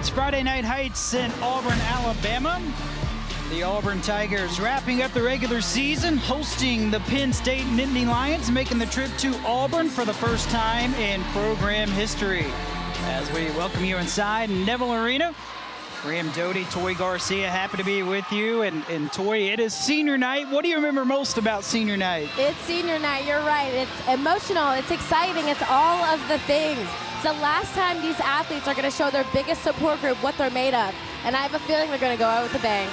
It's Friday Night Heights in Auburn, Alabama. The Auburn Tigers wrapping up the regular season, hosting the Penn State Nittany Lions, making the trip to Auburn for the first time in program history. As we welcome you inside Neville Arena, Graham Doty, Toy Garcia, happy to be with you. And Toy, it is senior night. What do you remember most about senior night? It's senior night, you're right. It's emotional, it's exciting, it's all of the things. It's the last time these athletes are going to show their biggest support group what they're made of. And I have a feeling they're going to go out with a bang.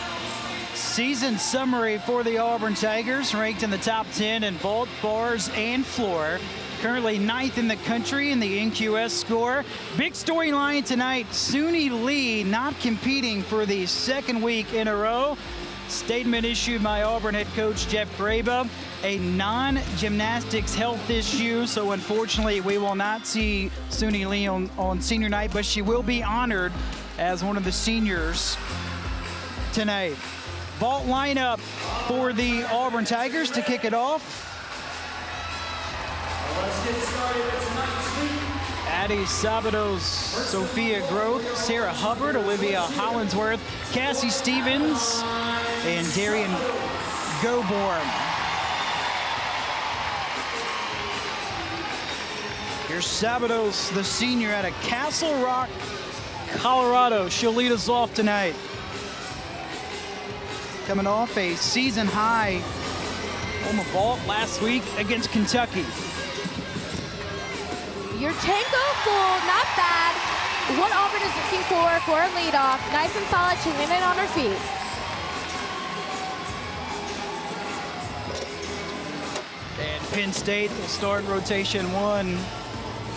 Season summary for the Auburn Tigers, ranked in the top 10 in vault, bars, and floor. Currently 9th in the country in the NQS score. Big storyline tonight, Suni Lee not competing for the second week in a row. Statement issued by Auburn head coach Jeff Graba, a non-gymnastics health issue, so unfortunately we will not see Suni Lee on senior night, but she will be honored as one of the seniors tonight. Vault lineup for the Auburn Tigers to kick it off. Let's get started tonight's Addie Sabados, Sophia Groth, Sarah Hubbard, Olivia Hollinsworth, Cassie Stevens, and Darian Goborn. Here's Sabados, the senior out of Castle Rock, Colorado. She'll lead us off tonight. Coming off a season high on the vault last week against Kentucky. Yurchenko full, not bad. What Auburn is looking for a leadoff. Nice and solid, she landed on her feet. And Penn State will start rotation 1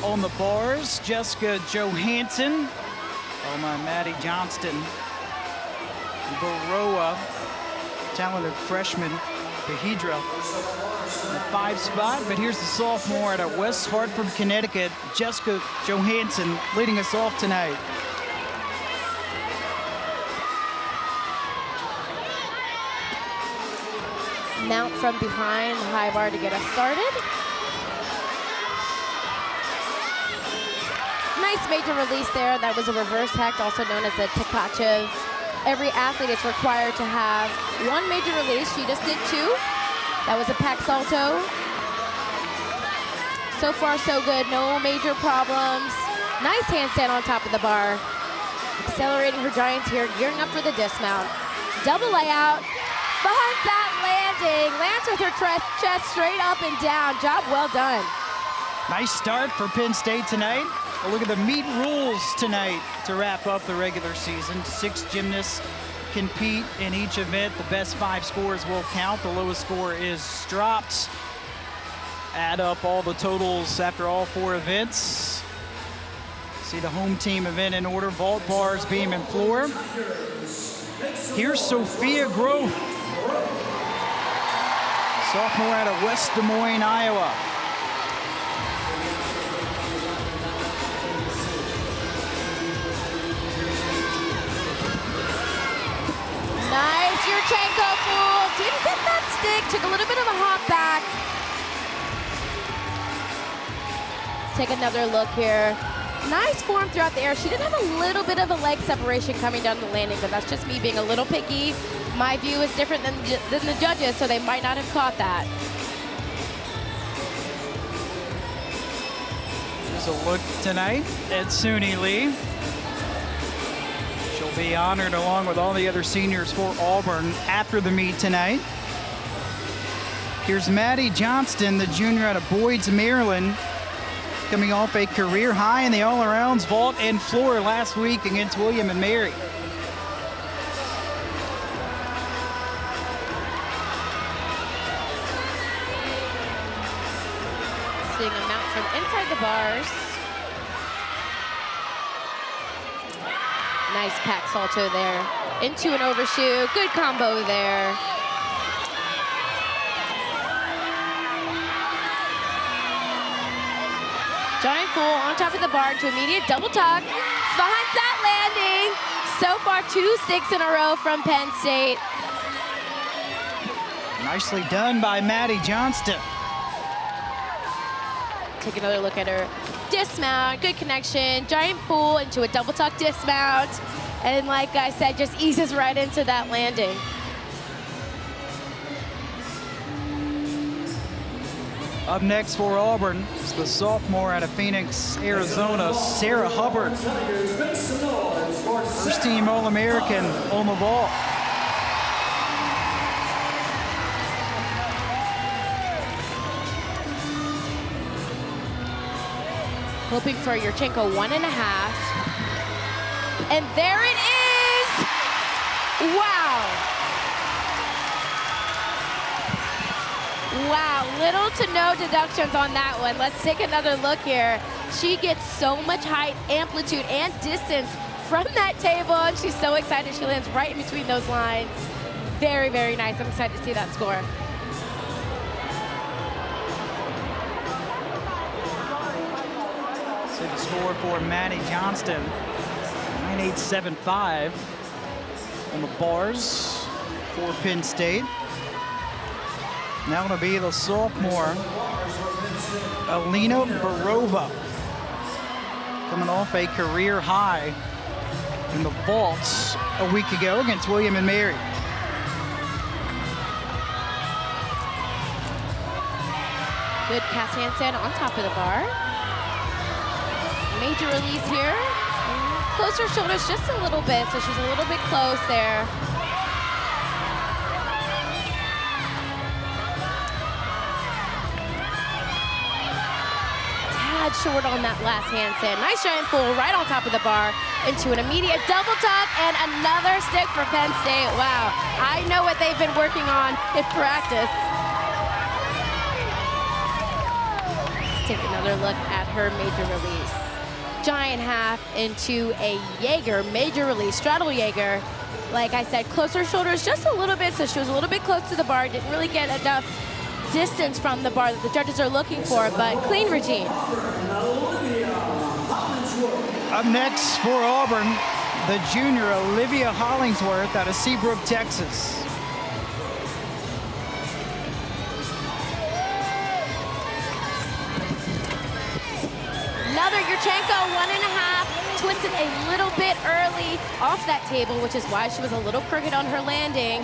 on the bars. Jessica Johansson, Maddie Johnston, Baroa, talented freshman, Bahidra, in the 5 spot. But here's the sophomore out of West Hartford, Connecticut, Jessica Johansson, leading us off tonight. Mount from behind, high bar to get us started. Nice major release there. That was a reverse hack, also known as a Tkachev. Every athlete is required to have 1 major release. She just did 2. That was a pack salto. So far, so good. No major problems. Nice handstand on top of the bar. Accelerating her giants here, gearing up for the dismount. Double layout. Finds that landing. Lands with her chest straight up and down. Job well done. Nice start for Penn State tonight. Well, look at the meet rules tonight to wrap up the regular season. 6 gymnasts compete in each event. The best 5 scores will count. The lowest score is dropped. Add up all the totals after all 4 events. See the home team event in order: vault, bars, beam, and floor. Here's Sophia Groth, sophomore out of West Des Moines, Iowa. Nice, Yurchenko full. Didn't get that stick, took a little bit of a hop back. Take another look here. Nice form throughout the air. She did have a little bit of a leg separation coming down the landing, but that's just me being a little picky. My view is different than the judges, so they might not have caught that. Here's a look tonight at Suni Lee. She'll be honored along with all the other seniors for Auburn after the meet tonight. Here's Maddie Johnston, the junior out of Boyd's, Maryland, coming off a career high in the all-arounds, vault, and floor last week against William and Mary. Seeing a mount from inside the bars. Nice pack salto there. Into an overshoot. Good combo there. Giant full on top of the bar to immediate double tuck. Finds that landing. So far, 2 sticks in a row from Penn State. Nicely done by Maddie Johnston. Take another look at her dismount, good connection, giant pull into a double tuck dismount, and like I said, just eases right into that landing. Up next for Auburn is the sophomore out of Phoenix, Arizona, Sarah Hubbard. First team All-American on the vault. Hoping for Yurchenko 1.5. And there it is! Wow. Wow, little to no deductions on that one. Let's take another look here. She gets so much height, amplitude, and distance from that table, and she's so excited she lands right in between those lines. Very, very nice. I'm excited to see that score. See the score for Maddie Johnston, 9875 on the bars for Penn State. Now going to be the sophomore, Alina Barova, coming off a career high in the vaults a week ago against William and Mary. Good cast handstand on top of the bar. Major release here. Close her shoulders just a little bit, so she's a little bit close there. Tad short on that last handstand. Nice giant pull right on top of the bar into an immediate double tuck and another stick for Penn State. Wow, I know what they've been working on in practice. Let's take another look at her major release. Giant half into a Jaeger major release, straddle Jaeger. Like I said, closer shoulders just a little bit, so she was a little bit close to the bar, didn't really get enough distance from the bar that the judges are looking for, but clean routine. Up next for Auburn, the junior Olivia Hollingsworth out of Seabrook, Texas. Another Yurchenko 1.5, twisted a little bit early off that table, which is why she was a little crooked on her landing.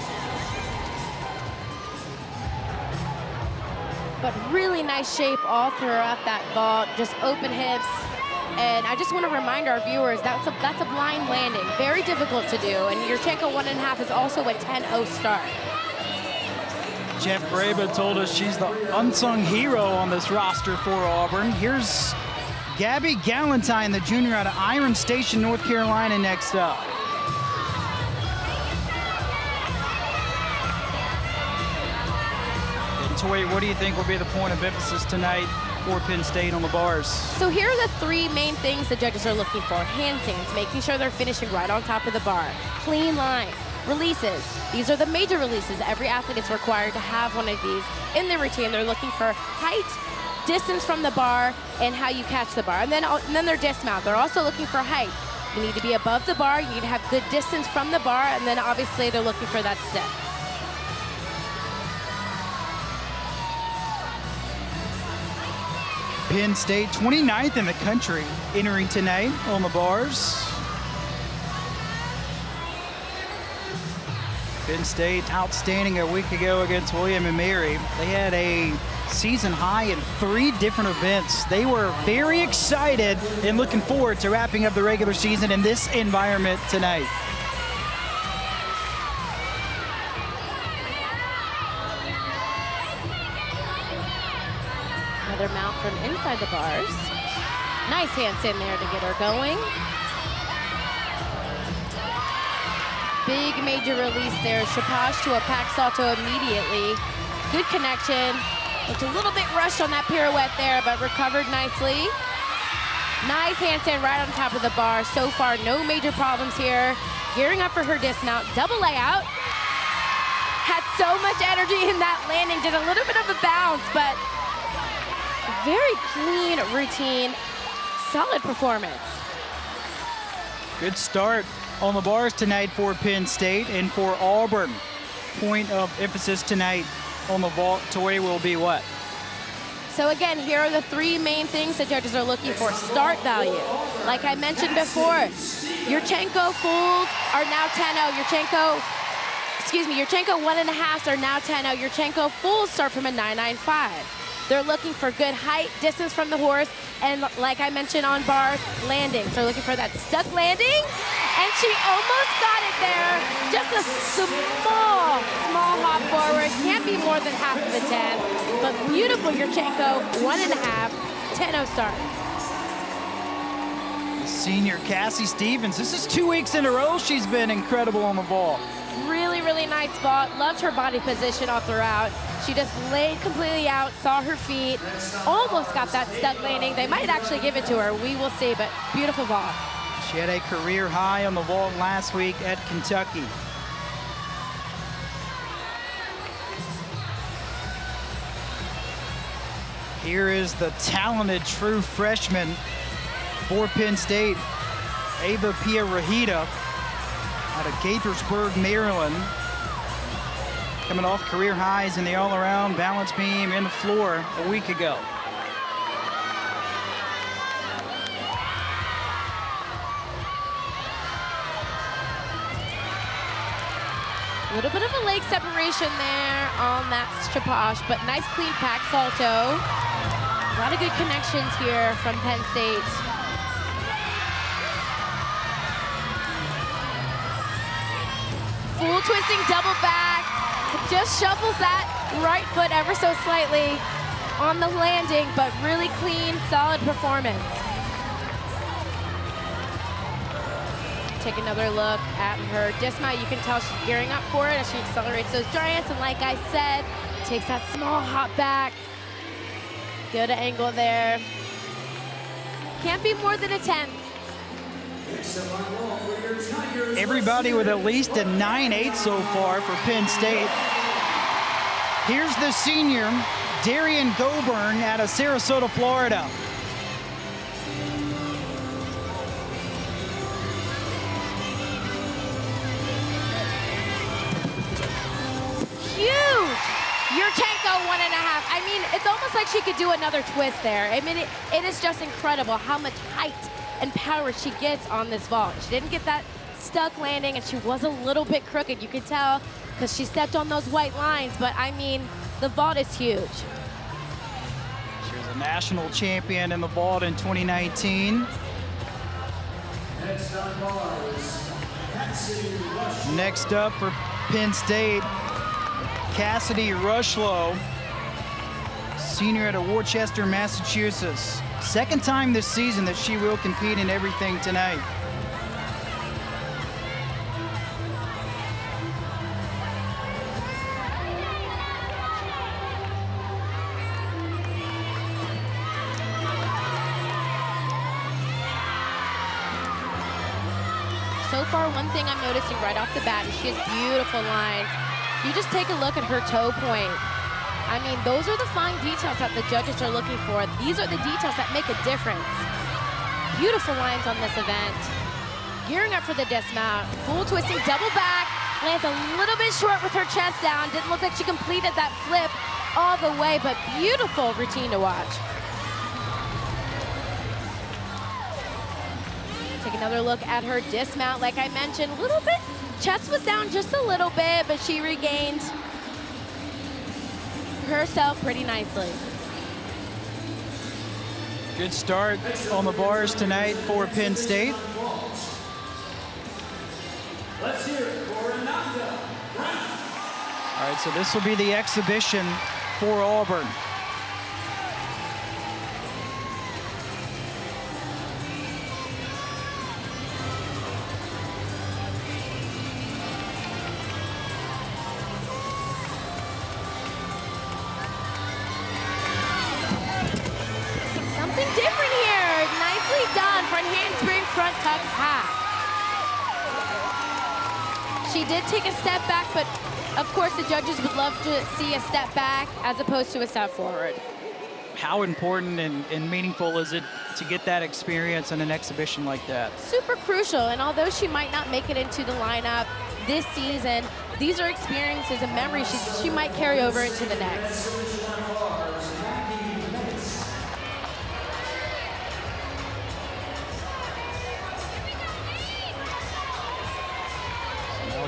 But really nice shape all throughout that vault, just open hips. And I just want to remind our viewers, that's a blind landing, very difficult to do. And Yurchenko 1.5 is also a 10-0 start. Jeff Graba told us she's the unsung hero on this roster for Auburn. Here's Gabby Galentine, the junior out of Iron Station, North Carolina, next up. And Tori, what do you think will be the point of emphasis tonight for Penn State on the bars? So here are the three main things the judges are looking for. Handstands, making sure they're finishing right on top of the bar. Clean lines. Releases. These are the major releases. Every athlete is required to have one of these in their routine. They're looking for height, distance from the bar, and how you catch the bar. And then their dismount. They're also looking for height. You need to be above the bar. You need to have good distance from the bar. And then obviously they're looking for that step. Penn State, 29th in the country, entering tonight on the bars. Penn State outstanding a week ago against William and Mary. They had a season high in 3 different events. They were very excited and looking forward to wrapping up the regular season in this environment tonight. Another mount from inside the bars. Nice handstand there to get her going. Big major release there. Chapage to a pack salto immediately. Good connection. Looked a little bit rushed on that pirouette there, but recovered nicely. Nice handstand right on top of the bar. So far, no major problems here. Gearing up for her dismount. Double layout. Had so much energy in that landing. Did a little bit of a bounce, but very clean routine. Solid performance. Good start on the bars tonight for Penn State and for Auburn. Point of emphasis tonight on the vault, Tori, will be what? So again, here are the three main things the judges are looking for. Start value. Like I mentioned before, Yurchenko fulls are now 10-0. Yurchenko 1.5s are now 10-0. Yurchenko fulls start from a 9.95. They're looking for good height, distance from the horse, and like I mentioned on bars, landing. So they're looking for that stuck landing, and she almost got it there. Just a small hop forward. Can't be more than half of a 10, but beautiful Yurchenko, 1.5, 10-0 start. Senior Cassie Stevens, this is 2 weeks in a row she's been incredible on the ball. Really, really nice vault. Loved her body position all throughout. She just laid completely out, saw her feet, almost got that stuck landing. They might actually give it to her. We will see, but beautiful vault. She had a career high on the vault last week at Kentucky. Here is the talented true freshman for Penn State, Ava Pia-Rahita, out of Gaithersburg, Maryland. Coming off career highs in the all-around balance beam and the floor a week ago. A little bit of a leg separation there on that Chaposh, but nice clean pack salto. A lot of good connections here from Penn State. Full twisting double back. Just shuffles that right foot ever so slightly on the landing, but really clean, solid performance. Take another look at her dismount. You can tell she's gearing up for it as she accelerates those giants. And like I said, takes that small hop back. Good angle there. Can't be more than a 10. Everybody with at least a 9.8 so far for Penn State. Here's the senior, Darian Goburn out of Sarasota, Florida. Huge! Yurchenko 1.5. I mean, it's almost like she could do another twist there. I mean, it is just incredible how much height and power she gets on this vault. She didn't get that stuck landing, and she was a little bit crooked. You could tell because she stepped on those white lines, but I mean, the vault is huge. She was a national champion in the vault in 2019. Next up for Penn State, Cassidy Rushlow, senior out of Worcester, Massachusetts. Second time this season that she will compete in everything tonight. So far, one thing I'm noticing right off the bat is she has beautiful lines. You just take a look at her toe point. I mean, those are the fine details that the judges are looking for. These are the details that make a difference. Beautiful lines on this event. Gearing up for the dismount. Full twisting double back. Lands a little bit short with her chest down. Didn't look like she completed that flip all the way, but beautiful routine to watch. Take another look at her dismount. Like I mentioned, a little bit, chest was down just a little bit, but she regained herself pretty nicely. Good start on the bars tonight for Penn State. Let's hear it for Ananda. All right, so this will be the exhibition for Auburn. Something different here. Nicely done. Front handspring, front tuck half. She did take a step back, but of course the judges would love to see a step back as opposed to a step forward. How important and meaningful is it to get that experience in an exhibition like that? Super crucial, and although she might not make it into the lineup this season, these are experiences and memories she might carry over into the next.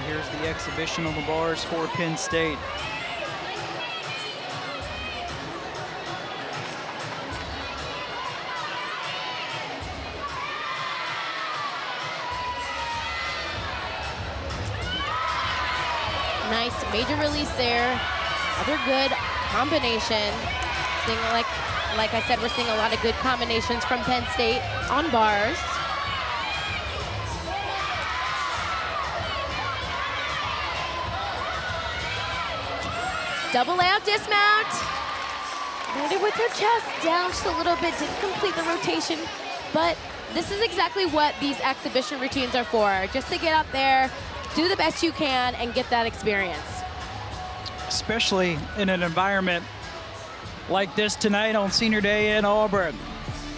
here's the exhibition on the bars for Penn State. Nice major release there. Another good combination. Seeing, like I said, we're seeing a lot of good combinations from Penn State on bars. Double layout dismount. Landed with her chest down just a little bit, didn't complete the rotation, but this is exactly what these exhibition routines are for, just to get up there, do the best you can, and get that experience. Especially in an environment like this tonight on Senior Day in Auburn.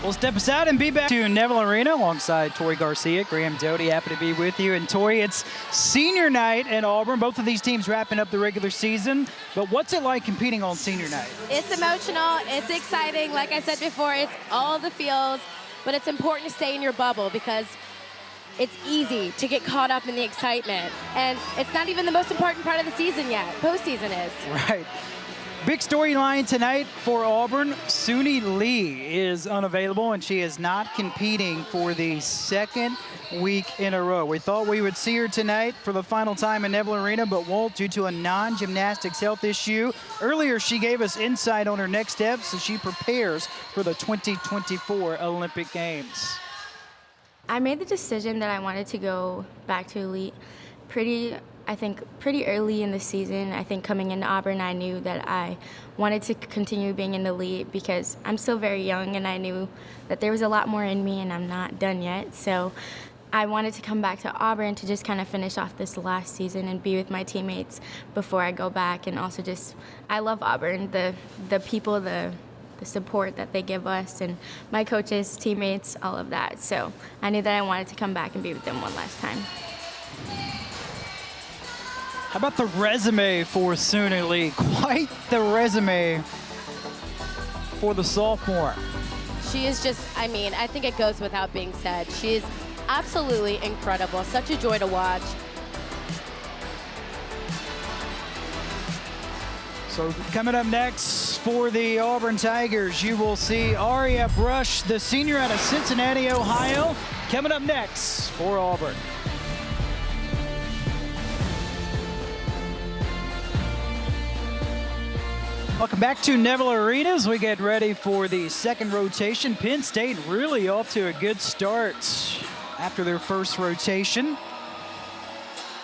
We'll step aside and be back to Neville Arena alongside Tori Garcia, Graham Doty, happy to be with you. And Tori, it's senior night in Auburn. Both of these teams wrapping up the regular season. But what's it like competing on senior night? It's emotional, it's exciting. Like I said before, it's all the feels, but it's important to stay in your bubble because it's easy to get caught up in the excitement. And it's not even the most important part of the season yet. Postseason is. Right. Big storyline tonight for Auburn. Suni Lee is unavailable, and she is not competing for the second week in a row. We thought we would see her tonight for the final time in Neville Arena, but won't due to a non-gymnastics health issue. Earlier, she gave us insight on her next steps as she prepares for the 2024 Olympic Games. I made the decision that I wanted to go back to elite pretty early in the season. I think coming into Auburn, I knew that I wanted to continue being in the elite because I'm still very young and I knew that there was a lot more in me and I'm not done yet. So I wanted to come back to Auburn to just kind of finish off this last season and be with my teammates before I go back. And also just, I love Auburn, the people, the support that they give us, and my coaches, teammates, all of that. So I knew that I wanted to come back and be with them one last time. How about the resume for Suni Lee? Quite the resume for the sophomore. She is just, I mean, I think it goes without being said. She is absolutely incredible. Such a joy to watch. So coming up next for the Auburn Tigers, you will see Aria Brush, the senior out of Cincinnati, Ohio. Coming up next for Auburn. Welcome back to Neville Arena as we get ready for the second rotation. Penn State really off to a good start after their first rotation.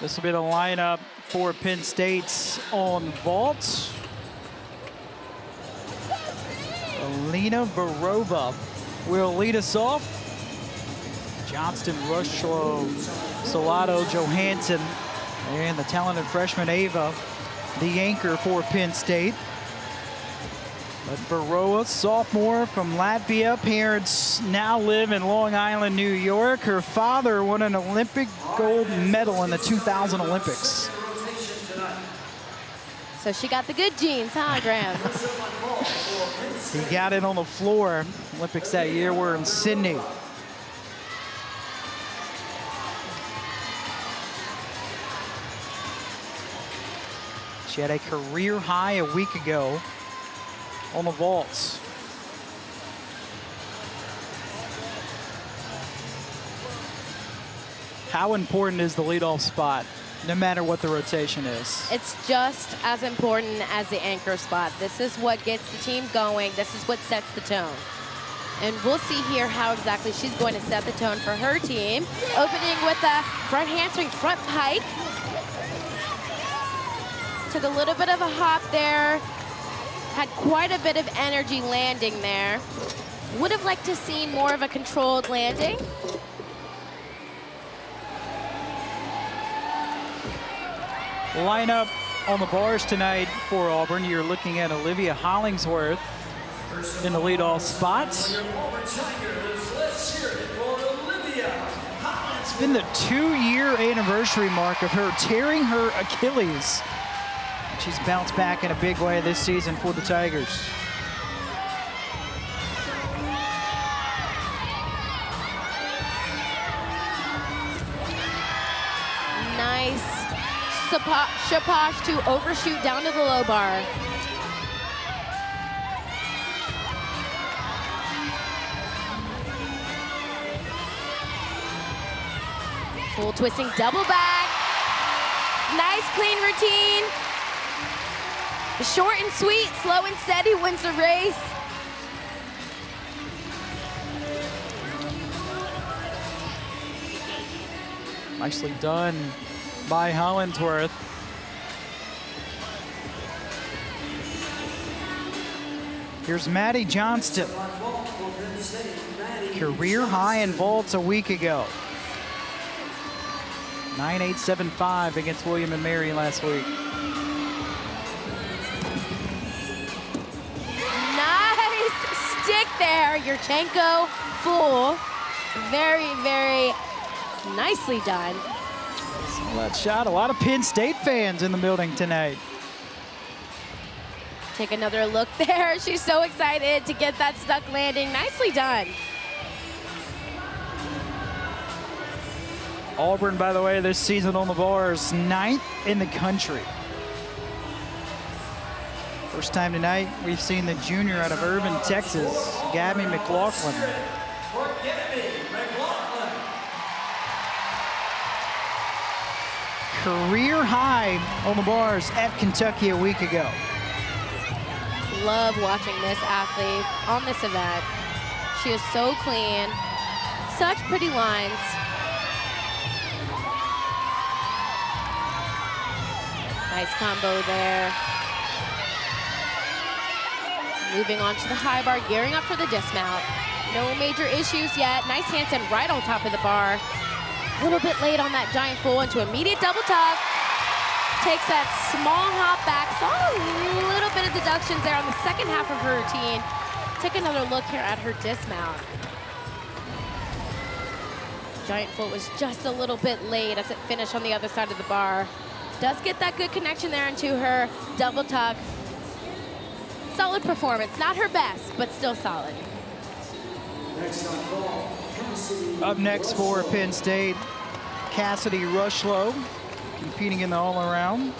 This will be the lineup for Penn State's on vault. Alina Varova will lead us off. Johnston, Rushlow, Solado, Johansson, and the talented freshman Ava, the anchor for Penn State. But Varova, sophomore from Latvia, parents now live in Long Island, New York. Her father won an Olympic gold medal in the 2000 Olympics. So she got the good genes, huh, Graham? He got it on the floor. Olympics that year were in Sydney. She had a career high a week ago on the vaults. How important is the leadoff spot, no matter what the rotation is? It's just as important as the anchor spot. This is what gets the team going. This is what sets the tone. And we'll see here how exactly she's going to set the tone for her team. Opening with a front handspring, front pike. Took a little bit of a hop there. Had quite a bit of energy landing there. Would have liked to see more of a controlled landing. Lineup on the bars tonight for Auburn. You're looking at Olivia Hollingsworth in the leadoff spot. It's been the 2-year anniversary mark of her tearing her Achilles. She's bounced back in a big way this season for the Tigers. Nice Shaposh to overshoot down to the low bar. Full twisting double back. Nice clean routine. Short and sweet, slow and steady wins the race. Nicely done by Hollingsworth. Here's Maddie Johnston. Career high in vaults a week ago. 9.875 against William and Mary last week. Nice stick there, Yurchenko full. Very, very nicely done. Saw that shot. A lot of Penn State fans in the building tonight. Take another look there. She's so excited to get that stuck landing. Nicely done. Auburn, by the way, this season on the bars, 9th in the country. First time tonight, we've seen the junior out of Irving, Texas, Gabby McLaughlin. Career high on the bars at Kentucky a week ago. Love watching this athlete on this event. She is so clean, such pretty lines. Nice combo there. Moving on to the high bar, gearing up for the dismount. No major issues yet. Nice handstand right on top of the bar. A little bit late on that giant full into immediate double tuck. Takes that small hop back. Saw a little bit of deductions there on the second half of her routine. Take another look here at her dismount. Giant foot was just a little bit late as it finished on the other side of the bar. Does get that good connection there into her double tuck. Solid performance, not her best, but still solid. Up next for Penn State, Cassidy Rushlow, competing in the all-around.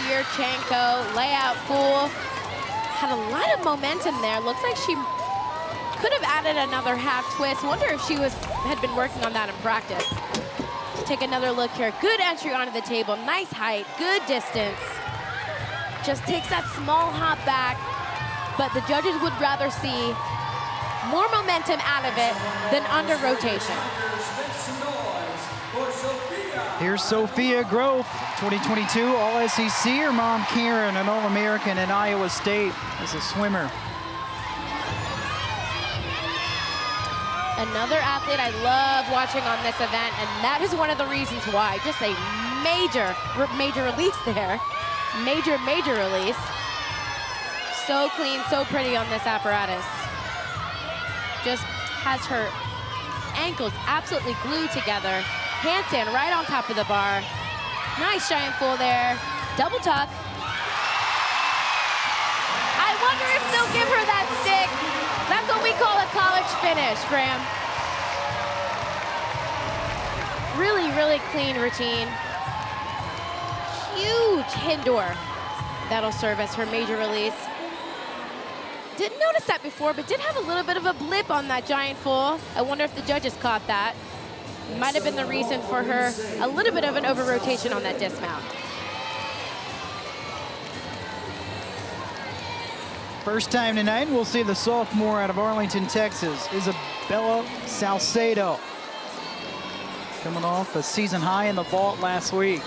Yurchenko, layout full. Had a lot of momentum there. Looks like she could have added another half twist. Wonder if she had been working on that in practice. Take another look here. Good entry onto the table. Nice height, good distance. Just takes that small hop back, but the judges would rather see more momentum out of it than under rotation. Here's Sophia Groth, 2022 All-SEC. Her mom, Karen, an All-American at Iowa State as a swimmer. Another athlete I love watching on this event, and that is one of the reasons why. Just a major release there. Major release. So clean, so pretty on this apparatus. Just has her ankles absolutely glued together. Handstand right on top of the bar. Nice giant full there. Double tuck. I wonder if they'll give her that stick. That's what we call a college finish, Graham. Really clean routine. Huge Hindor. That'll serve as her major release. Didn't notice that before, but did have a little bit of a blip on that giant full. I wonder if the judges caught that. Might have been the reason for her a little bit of an over-rotation on that dismount. First time tonight, we'll see the sophomore out of Arlington, Texas, Isabella Salcedo. Coming off a season high in the vault last week.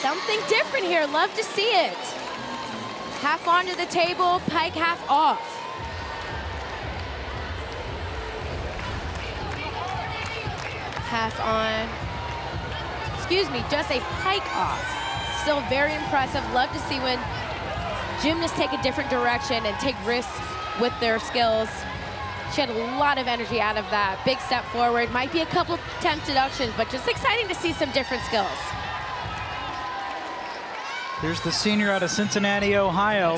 Something different here, love to see it. Half onto the table, pike half off. Half on, excuse me, just a pike off. Still very impressive. Love to see when gymnasts take a different direction and take risks with their skills. She had a lot of energy out of that. Big step forward. Might be a couple 10 deductions, but just exciting to see some different skills. Here's the senior out of Cincinnati, Ohio,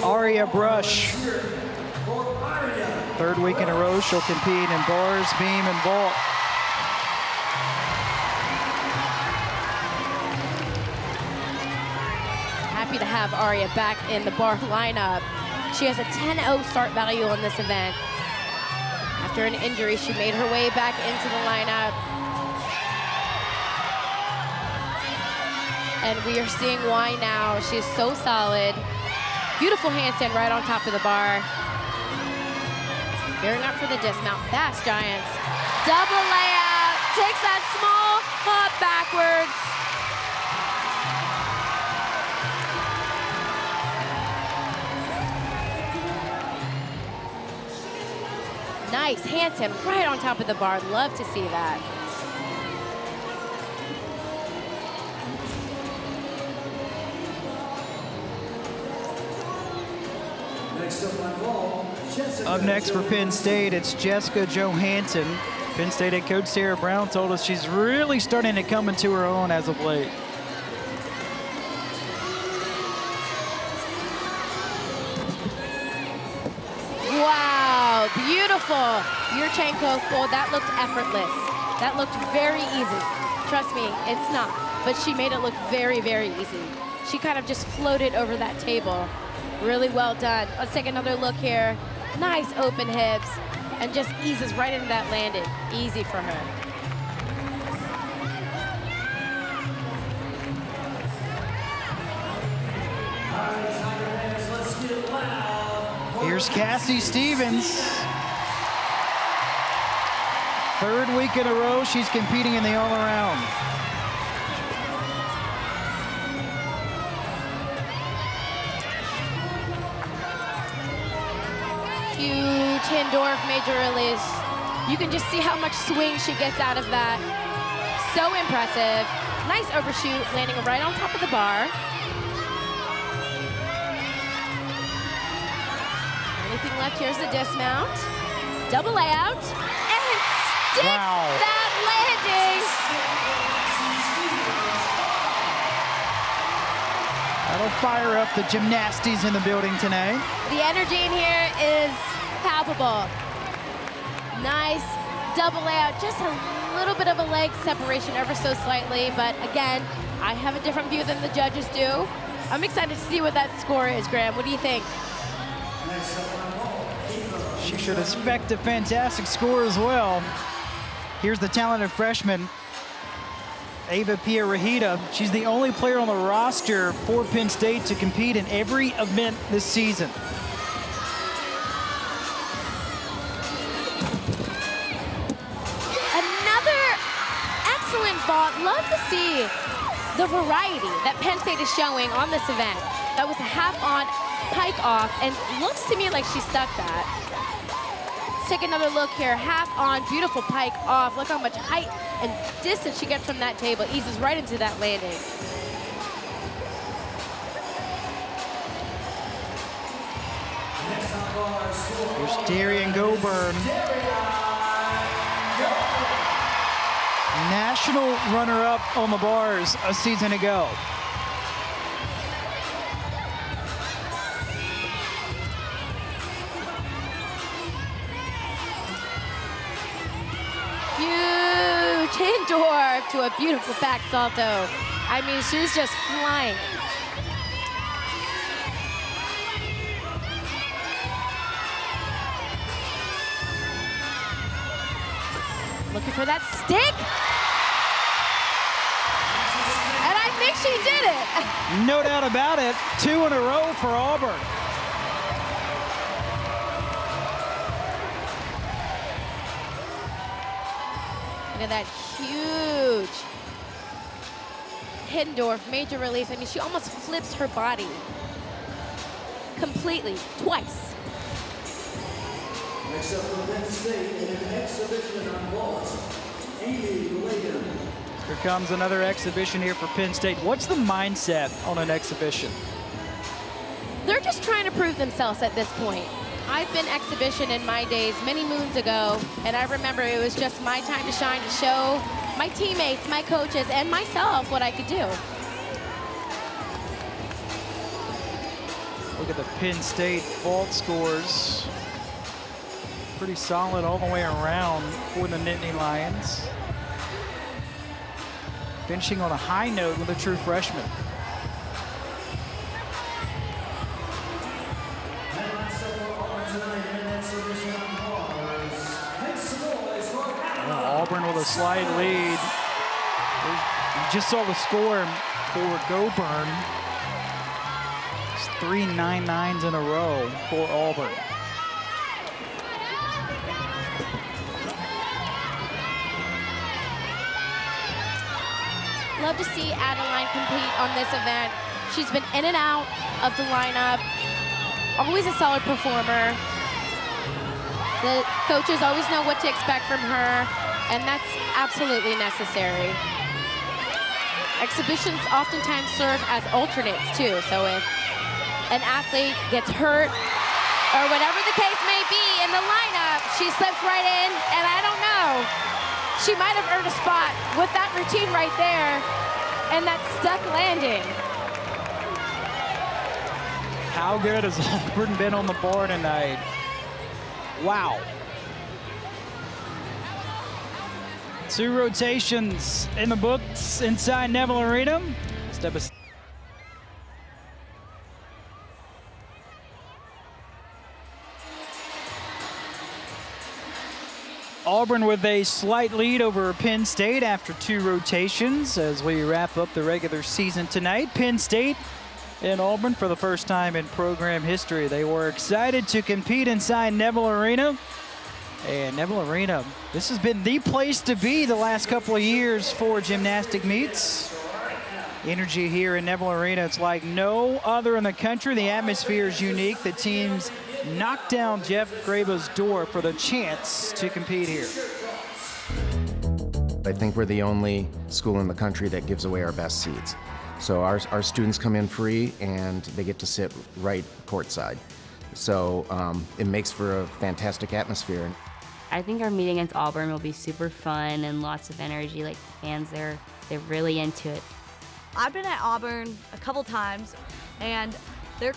Aria Brush. Third week in a row, she'll compete in bars, beam, and vault. Happy to have Aria back in the bar lineup. She has a 10-0 start value on this event. After an injury, she made her way back into the lineup. And we are seeing why now. She's so solid. Beautiful handstand right on top of the bar. Gearing up for the dismount. Fast Giants. Double layout. Takes that small hop backwards. Nice handstand right on top of the bar. Love to see that. Up next for Penn State, it's Jessica Johansson. Penn State head coach Sarah Brown told us she's really starting to come into her own as of late. Wow, beautiful. Yurchenko, oh, that looked effortless. That looked very easy. Trust me, it's not. But she made it look very, very easy. She kind of just floated over that table. Really well done. Let's take another look here. Nice open hips, and just eases right into that landing. Easy for her. Here's Cassie Stevens. Third week in a row, she's competing in the all-around. Huge Hindorf major release. You can just see how much swing she gets out of that. So impressive. Nice overshoot, landing right on top of the bar. Anything left, here's the dismount. Double layout, and sticks that landing. That'll fire up the gymnasties in the building tonight. The energy in here is palpable. Nice double layout, just a little bit of a leg separation ever so slightly, but again, I have a different view than the judges do. I'm excited to see what that score is, Graham. What do you think? She should expect a fantastic score as well. Here's the talented freshman, Ava Pierrahita. She's the only player on the roster for Penn State to compete in every event this season. Another excellent vault. Love to see the variety that Penn State is showing on this event. That was a half on, pike off, and looks to me like she stuck that. Let's take another look here. Half on, beautiful pike off. Look how much height and distance she gets from that table. Eases right into that landing. Here's Darian Goburn. National runner-up on the bars a season ago. Huge Hindorf to a beautiful back salto. I mean, she's just flying. Looking for that stick. And I think she did it. No doubt about it. 2 in a row for Auburn. Look at that huge Hindorf major release. I mean, she almost flips her body completely, twice. Next up from Penn State in an exhibition on vault, Amy Layden. Here comes another exhibition here for Penn State. What's the mindset on an exhibition? they're just trying to prove themselves at this point. I've been exhibition in my days many moons ago, and I remember it was just my time to shine, to show my teammates, my coaches, and myself what I could do. Look at the Penn State vault scores. Pretty solid all the way around for the Nittany Lions. Finishing on a high note with a true freshman. Auburn with a slight lead. You just saw the score for Goburn. It's 3 9-9s in a row for Auburn. Love to see Adeline compete on this event. She's been in and out of the lineup. Always a solid performer. The coaches always know what to expect from her, and that's absolutely necessary. Exhibitions oftentimes serve as alternates too, so if an athlete gets hurt or whatever the case may be in the lineup, she slips right in, and I don't know. She might have earned a spot with that routine right there and that stuck landing. How good has Auburn been on the bar tonight? Wow. 2 rotations in the books inside Neville Arena. Step aside. Auburn with a slight lead over Penn State after 2 rotations as we wrap up the regular season tonight. Penn State and Auburn for the first time in program history. They were excited to compete inside Neville Arena. And Neville Arena, this has been the place to be the last couple of years for gymnastic meets. Energy here in Neville Arena, it's like no other in the country. The atmosphere is unique. The teams knocked down Jeff Graba's door for the chance to compete here. I think we're the only school in the country that gives away our best seats. So our students come in free and they get to sit right courtside. So it makes for a fantastic atmosphere. I think our meet against Auburn will be super fun and lots of energy. Like the fans, they're really into it. I've been at Auburn a couple times, and their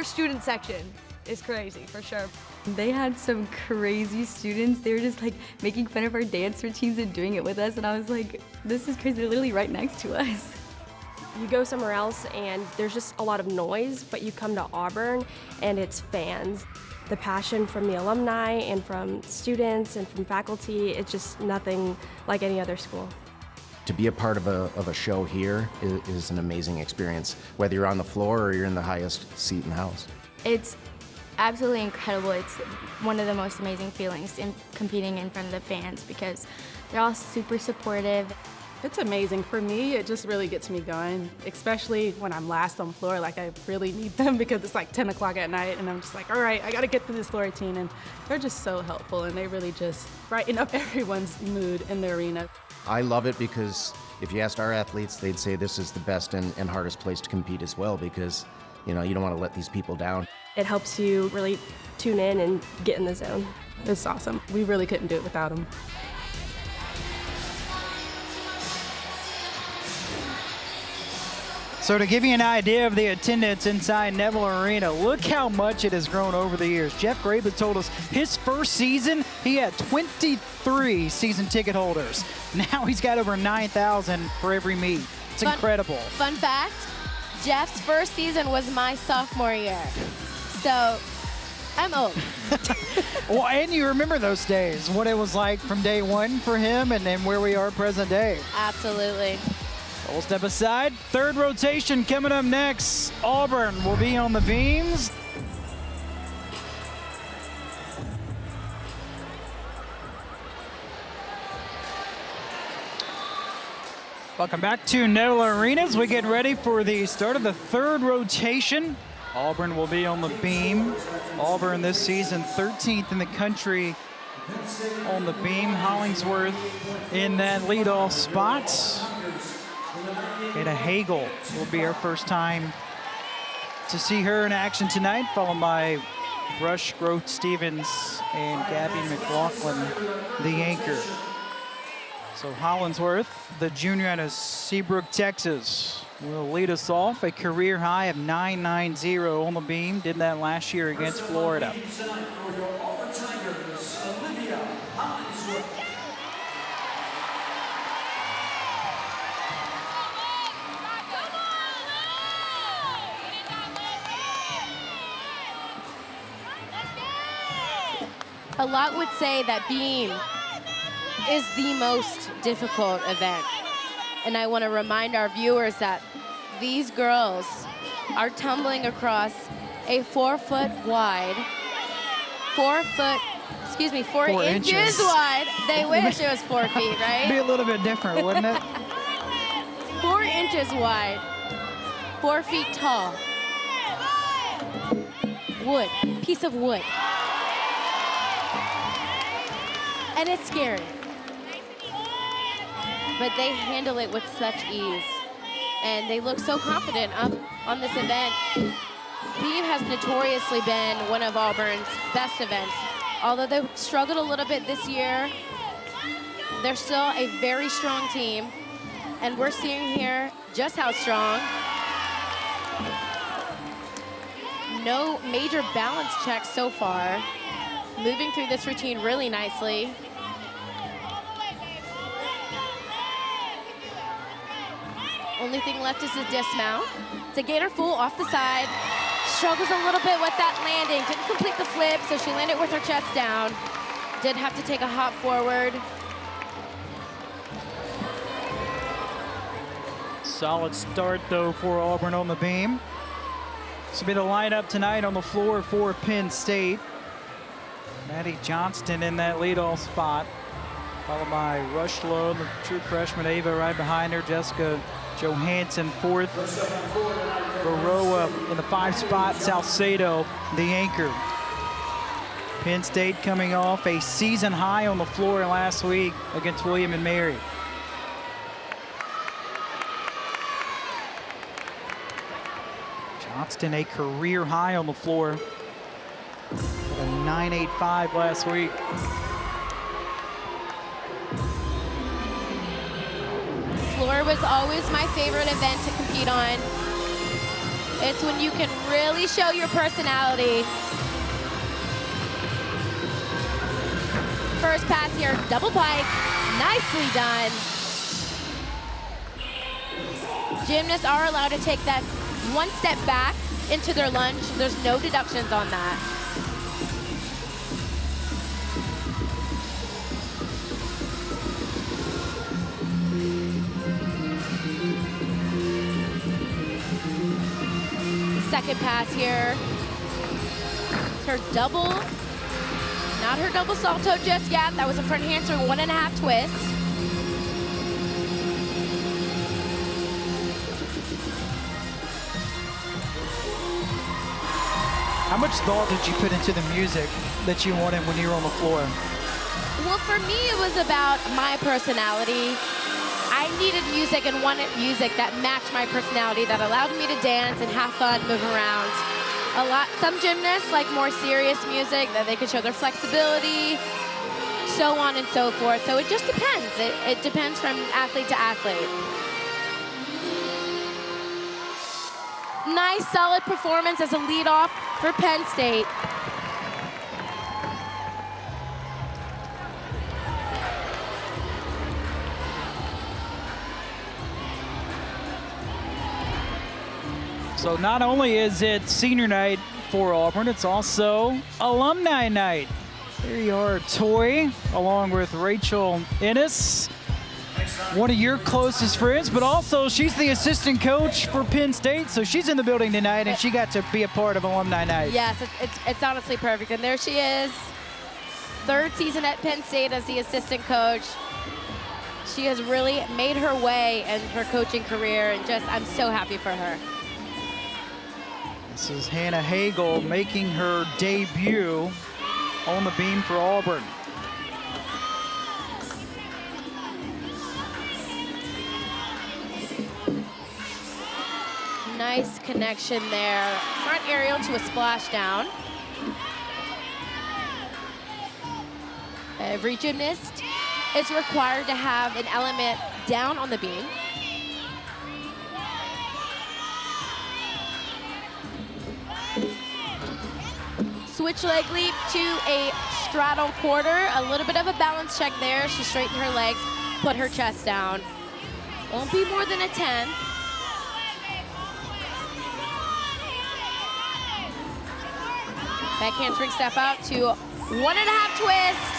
student section is crazy for sure. They had some crazy students. They were just like making fun of our dance routines and doing it with us, and I was like, this is crazy. They're literally right next to us. You go somewhere else and there's just a lot of noise, but you come to Auburn and it's fans. The passion from the alumni and from students and from faculty, it's just nothing like any other school. To be a part of a show here is an amazing experience, whether you're on the floor or you're in the highest seat in the house. It's absolutely incredible. It's one of the most amazing feelings in competing in front of the fans because they're all super supportive. It's amazing. For me, it just really gets me going, especially when I'm last on floor. Like, I really need them because it's like 10 o'clock at night, and I'm just like, all right, I got to get through this floor routine. And they're just so helpful, and they really just brighten up everyone's mood in the arena. I love it because if you asked our athletes, they'd say this is the best and hardest place to compete as well because, you know, you don't want to let these people down. It helps you really tune in and get in the zone. It's awesome. We really couldn't do it without them. So to give you an idea of the attendance inside Neville Arena, look how much it has grown over the years. Jeff Graba told us his first season, he had 23 season ticket holders. Now he's got over 9,000 for every meet. It's incredible. Fun fact, Jeff's first season was my sophomore year. So I'm old. Well, and you remember those days, what it was like from day one for him and then where we are present day. Absolutely. We'll step aside. 3rd rotation coming up next. Auburn will be on the beams. Welcome back to Neville Arena as we get ready for the start of the 3rd rotation. Auburn will be on the beam. Auburn this season 13th in the country on the beam. Hollingsworth in that leadoff spot. Ada Hagel will be her first time to see her in action tonight, followed by Rush Groth Stevens and Gabby McLaughlin, the anchor. So Hollinsworth, the junior out of Seabrook, Texas, will lead us off. A career high of 9.90 on the beam. Did that last year against Florida. A lot would say that beam is the most difficult event. And I want to remind our viewers that these girls are tumbling across a 4 inches wide. They wish it was 4 feet, right? Be a little bit different, wouldn't it? 4 inches wide, 4 feet tall. Wood, piece of wood. And it's scary. But they handle it with such ease. And they look so confident up on this event. Beam has notoriously been one of Auburn's best events. Although they struggled a little bit this year, they're still a very strong team. And we're seeing here just how strong. No major balance checks so far. Moving through this routine really nicely. Only thing left is a dismount. It's a gator full off the side. Struggles a little bit with that landing. Didn't complete the flip, so she landed with her chest down. Did have to take a hop forward. Solid start, though, for Auburn on the beam. This will be the lineup tonight on the floor for Penn State. Maddie Johnston in that leadoff spot, followed by Rush Lowe, the true freshman. Ava right behind her. Jessica Johansson fourth. Baroa in the 5 spot. Salcedo, the anchor. Penn State coming off a season high on the floor last week against William and Mary. Johnston a career high on the floor. A 9.85 last week. Floor was always my favorite event to compete on. It's when you can really show your personality. First pass here, double pike, nicely done. Gymnasts are allowed to take that 1 step back into their lunge. There's no deductions on that. Second pass here. It's her double, not her double salto just yet. That was a front handspring 1.5 twist. How much thought did you put into the music that you wanted when you were on the floor? Well, for me, it was about my personality. I needed music and wanted music that matched my personality, that allowed me to dance and have fun, move around. Some gymnasts like more serious music, that they could show their flexibility, so on and so forth. So it just depends. It depends from athlete to athlete. Nice, solid performance as a leadoff for Penn State. So not only is it senior night for Auburn, it's also alumni night. There you are, Toy, along with Rachel Ennis, one of your closest friends, but also she's the assistant coach for Penn State, so she's in the building tonight, and she got to be a part of alumni night. Yes, it's honestly perfect, and there she is. 3rd season at Penn State as the assistant coach. She has really made her way in her coaching career, and I'm so happy for her. This is Hannah Hagel making her debut on the beam for Auburn. Nice connection there. Front aerial to a splashdown. Every gymnast is required to have an element down on the beam. Switch leg leap to a straddle quarter. A little bit of a balance check there. She straightened her legs, put her chest down. Won't be more than a 10. Back handspring step out to 1.5 twist.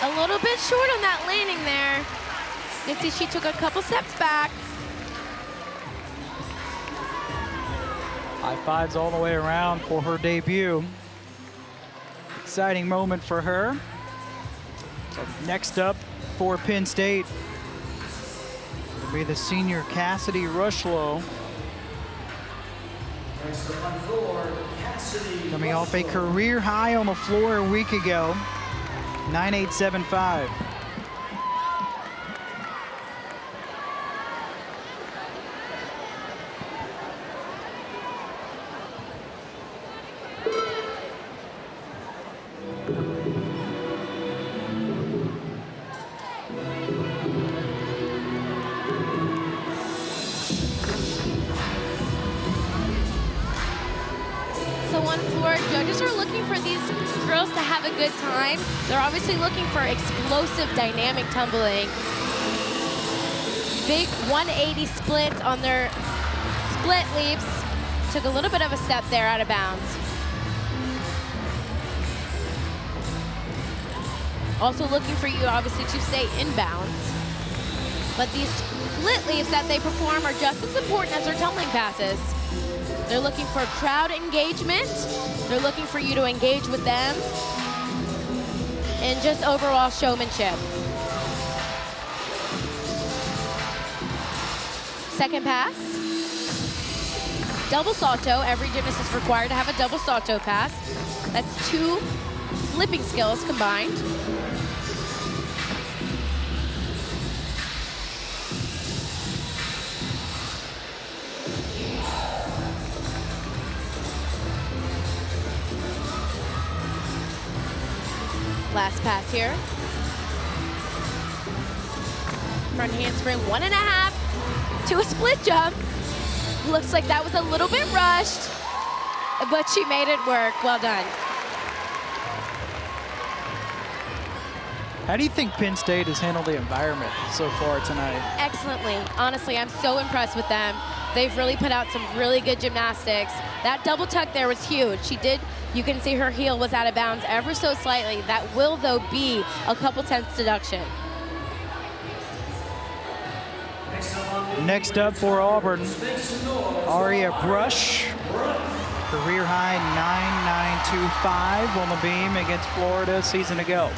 A little bit short on that landing there. You can see she took a couple steps back. High fives all the way around for her debut. Exciting moment for her. So next up for Penn State will be the senior Cassidy Rushlow. Next up on floor, Cassidy. Coming off a career high on the floor a week ago, 9.875. So on floor, judges are looking for these girls to have a good time. They're obviously looking for explosive, dynamic tumbling. Big 180 splits on their split leaps. Took a little bit of a step there out of bounds. Also looking for you, obviously, to stay in bounds. But these split leaps that they perform are just as important as their tumbling passes. They're looking for crowd engagement. They're looking for you to engage with them. And just overall showmanship. Second pass. Double salto. Every gymnast is required to have a double salto pass. That's 2 flipping skills combined. Last pass here. Front handspring, 1.5 to a split jump. Looks like that was a little bit rushed, but she made it work. Well done. How do you think Penn State has handled the environment so far tonight? Excellently. Honestly, I'm so impressed with them. They've really put out some really good gymnastics. That double tuck there was huge. You can see her heel was out of bounds ever so slightly. That will, though, be a couple tenths deduction. Next up for Auburn, Aria Brush. Career high 9.925 on the beam against Florida a season ago.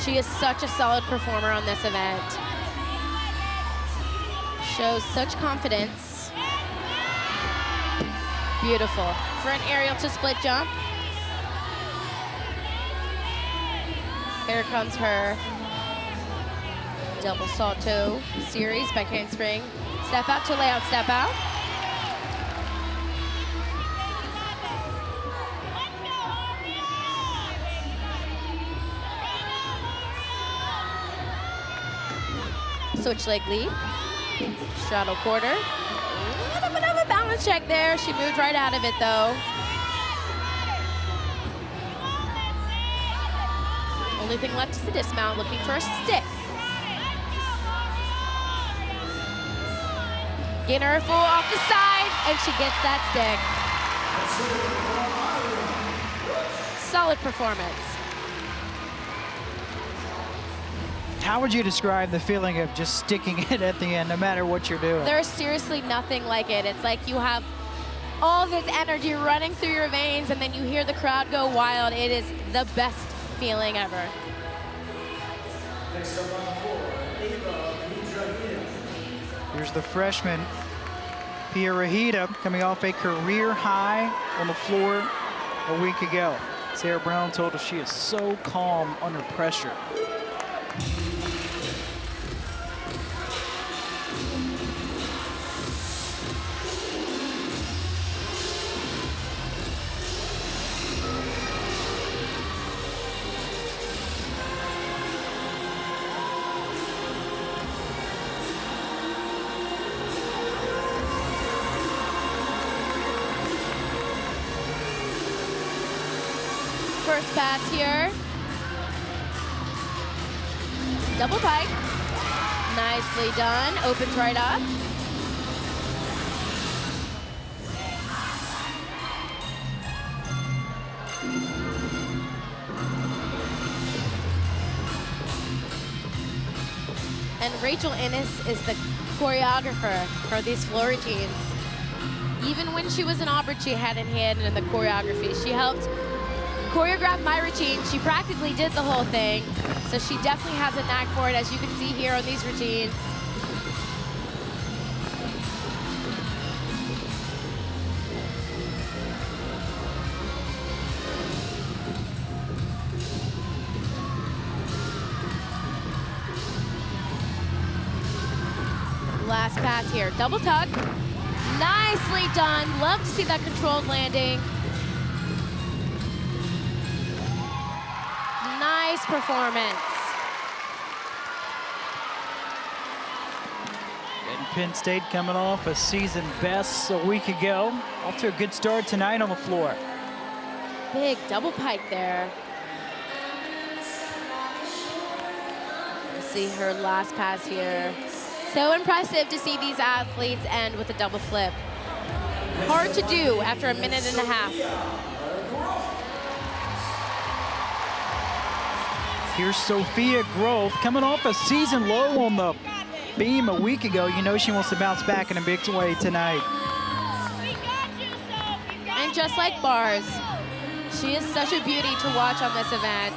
She is such a solid performer on this event. Shows such confidence. Beautiful. Front aerial to split jump. Here comes her double salto series, back handspring. Step out to layout, step out. Switch leg leap, straddle quarter. A little bit of a balance check there. She moved right out of it though. Only thing left is the dismount, looking for a stick. Getting her full off the side, and she gets that stick. Solid performance. How would you describe the feeling of just sticking it at the end, no matter what you're doing? There's seriously nothing like it. It's like you have all this energy running through your veins, and then you hear the crowd go wild. It is the best feeling ever. Next up on the floor, Ava Pedrahia. Here's the freshman Pierahita coming off a career high on the floor a week ago. Sarah Brown told us she is so calm under pressure. First pass here. Double pike. Nicely done. Opens right up. And Rachel Ennis is the choreographer for these floor routines. Even when she was in Auburn, she had a hand in the choreography. She helped choreograph my routine. She practically did the whole thing, so she definitely has a knack for it, as you can see here on these routines. Last pass here, double tuck. Nicely done. Love to see that controlled landing. Nice performance. And Penn State coming off a season best a week ago. Off to a good start tonight on the floor. Big double pike there. See her last pass here. So impressive to see these athletes end with a double flip. Hard to do after a minute and a half. Here's Sophia Grove coming off a season low on the beam a week ago. You know she wants to bounce back in a big way tonight. And just like bars, she is such a beauty to watch on this event.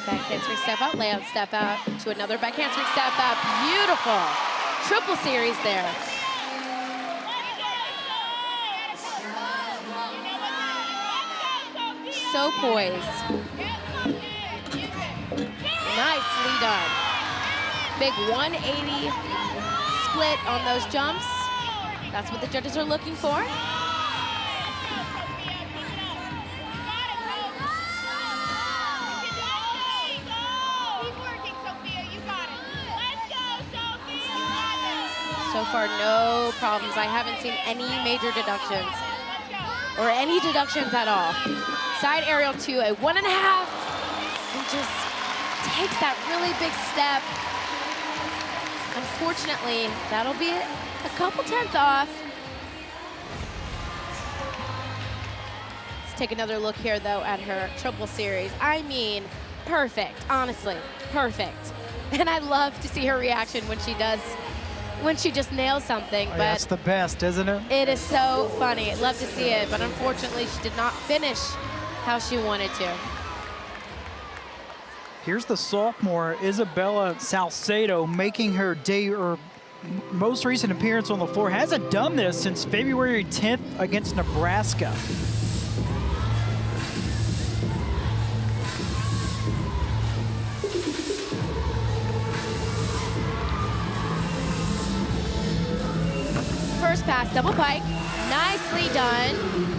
Back handspring step out, layup step out to another back handspring step out. Beautiful. Triple series there. So poised. Nicely done. Big 180 split on those jumps. That's what the judges are looking for. So far, no problems. I haven't seen any major deductions or any deductions at all. Side aerial to a 1.5, and just takes that really big step. Unfortunately, that'll be a couple tenths off. Let's take another look here, though, at her triple series. I mean, perfect, honestly, perfect. And I love to see her reaction when she does, when she just nails something. But that's the best, isn't it? it is so funny. Love to see it, but unfortunately, she did not finish how she wanted to. Here's the sophomore, Isabella Salcedo, making her most recent appearance on the floor. Hasn't done this since February 10th against Nebraska. First pass, double pike, nicely done.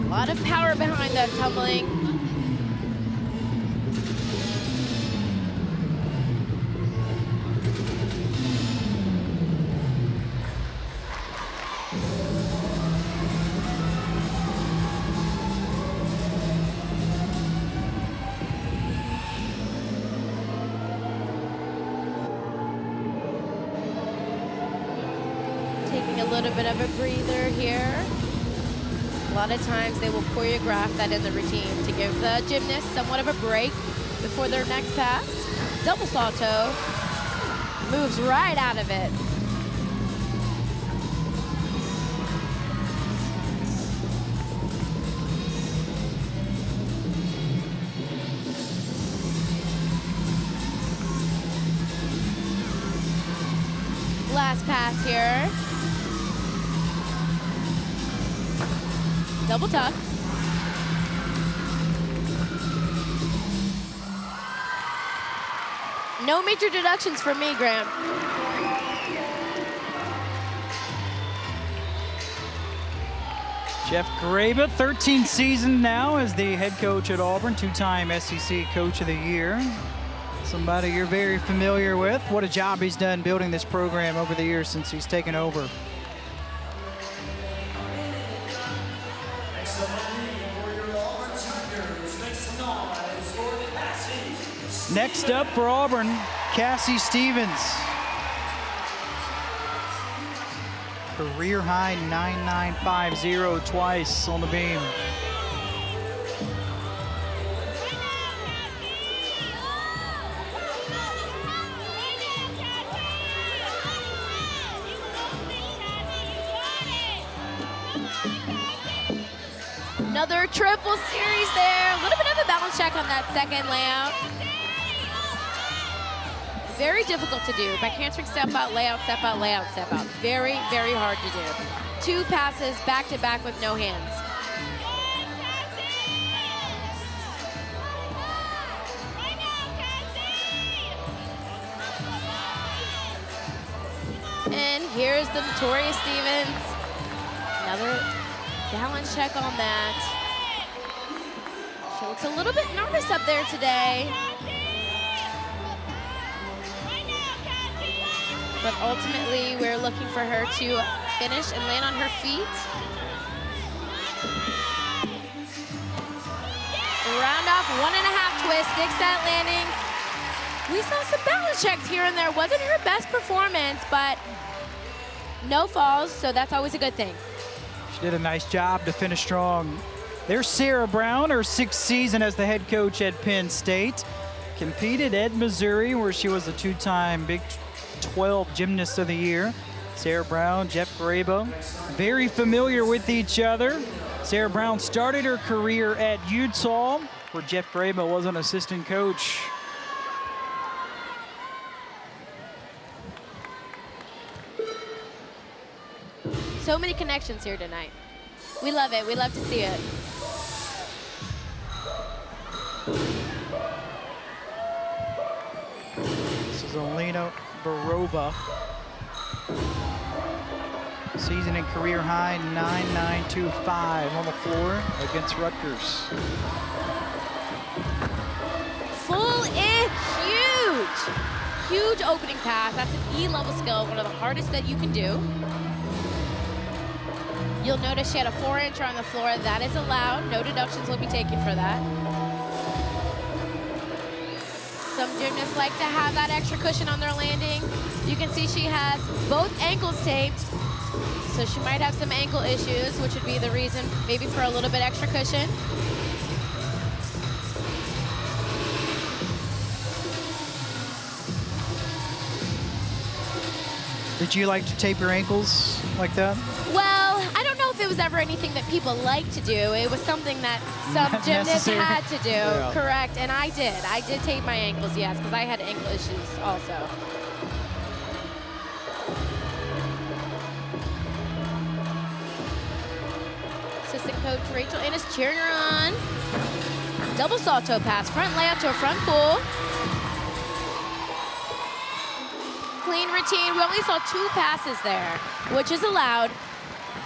A lot of power behind that tumbling. Taking a little bit of a breather here. A lot of times they will choreograph that in the routine to give the gymnast somewhat of a break before their next pass. Double salto, moves right out of it. last pass here. Double tuck. No major deductions for me, Graham. Jeff Graba, 13th season now as the head coach at Auburn, two-time SEC Coach of the Year. Somebody you're very familiar with. What a job he's done building this program over the years since he's taken over. Next up for Auburn, Cassie Stevens. Career high 9950 twice on the beam. Another triple series there. A little bit of a balance check on that second layout. Very difficult to do. By canceling step out, layout, step out, layout, step out. Very, very hard to do. 2 passes back to back with no hands. And here's the notorious Stevens. Another balance check on that. She looks a little bit nervous up there today. But ultimately, we're looking for her to finish and land on her feet. Round off 1.5 twist, sticks that landing. We saw some balance checks here and there. Wasn't her best performance, but no falls, so that's always a good thing. She did a nice job to finish strong. There's Sarah Brown, her 6th season as the head coach at Penn State. Competed at Missouri, where she was a 2-time Big 12 Gymnast of the Year. Sarah Brown, Jeff Graba, very familiar with each other. Sarah Brown started her career at Utah, where Jeff Graba was an assistant coach. So many connections here tonight. We love it. We love to see it. This is Alina Barova. Season and career high 9925 on the floor against Rutgers. Full in, huge. Huge opening pass. That's an E-level skill, one of the hardest that you can do. You'll notice she had a 4-incher on the floor. That is allowed. No deductions will be taken for that. Some gymnasts like to have that extra cushion on their landing. You can see she has both ankles taped, so she might have some ankle issues, which would be the reason maybe for a little bit extra cushion. Did you like to tape your ankles like that? Well, I don't know if it was ever anything that people like to do. It was something that some gymnasts had to do, yeah. Correct, and I did. I did tape my ankles, yes, because I had ankle issues also. Assistant coach Rachel Ennis cheering her on. Double salto pass, front layout to a front pull. Clean routine. We only saw 2 passes there, which is allowed.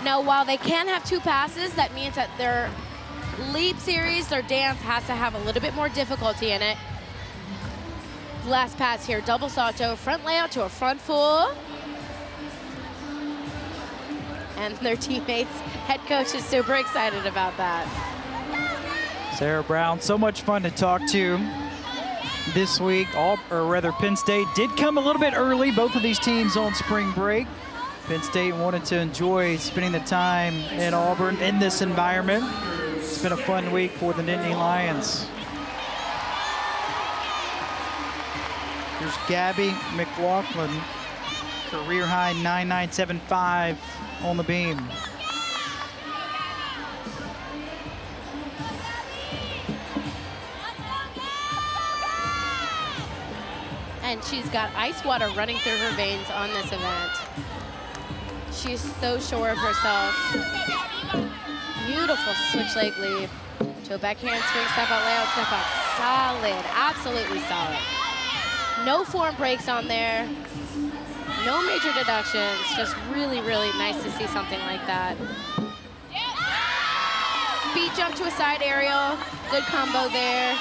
Now, while they can have 2 passes, that means that their leap series, their dance has to have a little bit more difficulty in it. Last pass here, double salto, front layout to a front full. And their teammates, head coach is super excited about that. Sarah Brown, so much fun to talk to this week. Penn State did come a little bit early. Both of these teams on spring break. Penn State wanted to enjoy spending the time in Auburn in this environment. It's been a fun week for the Nittany Lions. Here's Gabby McLaughlin, career high 9975 on the beam. And she's got ice water running through her veins on this event. She's so sure of herself. Beautiful switch leg leap to a backhand swing, step out, layout, step out. Solid, absolutely solid. No form breaks on there. No major deductions. Just really, really nice to see something like that. Beat jump to a side aerial. Good combo there.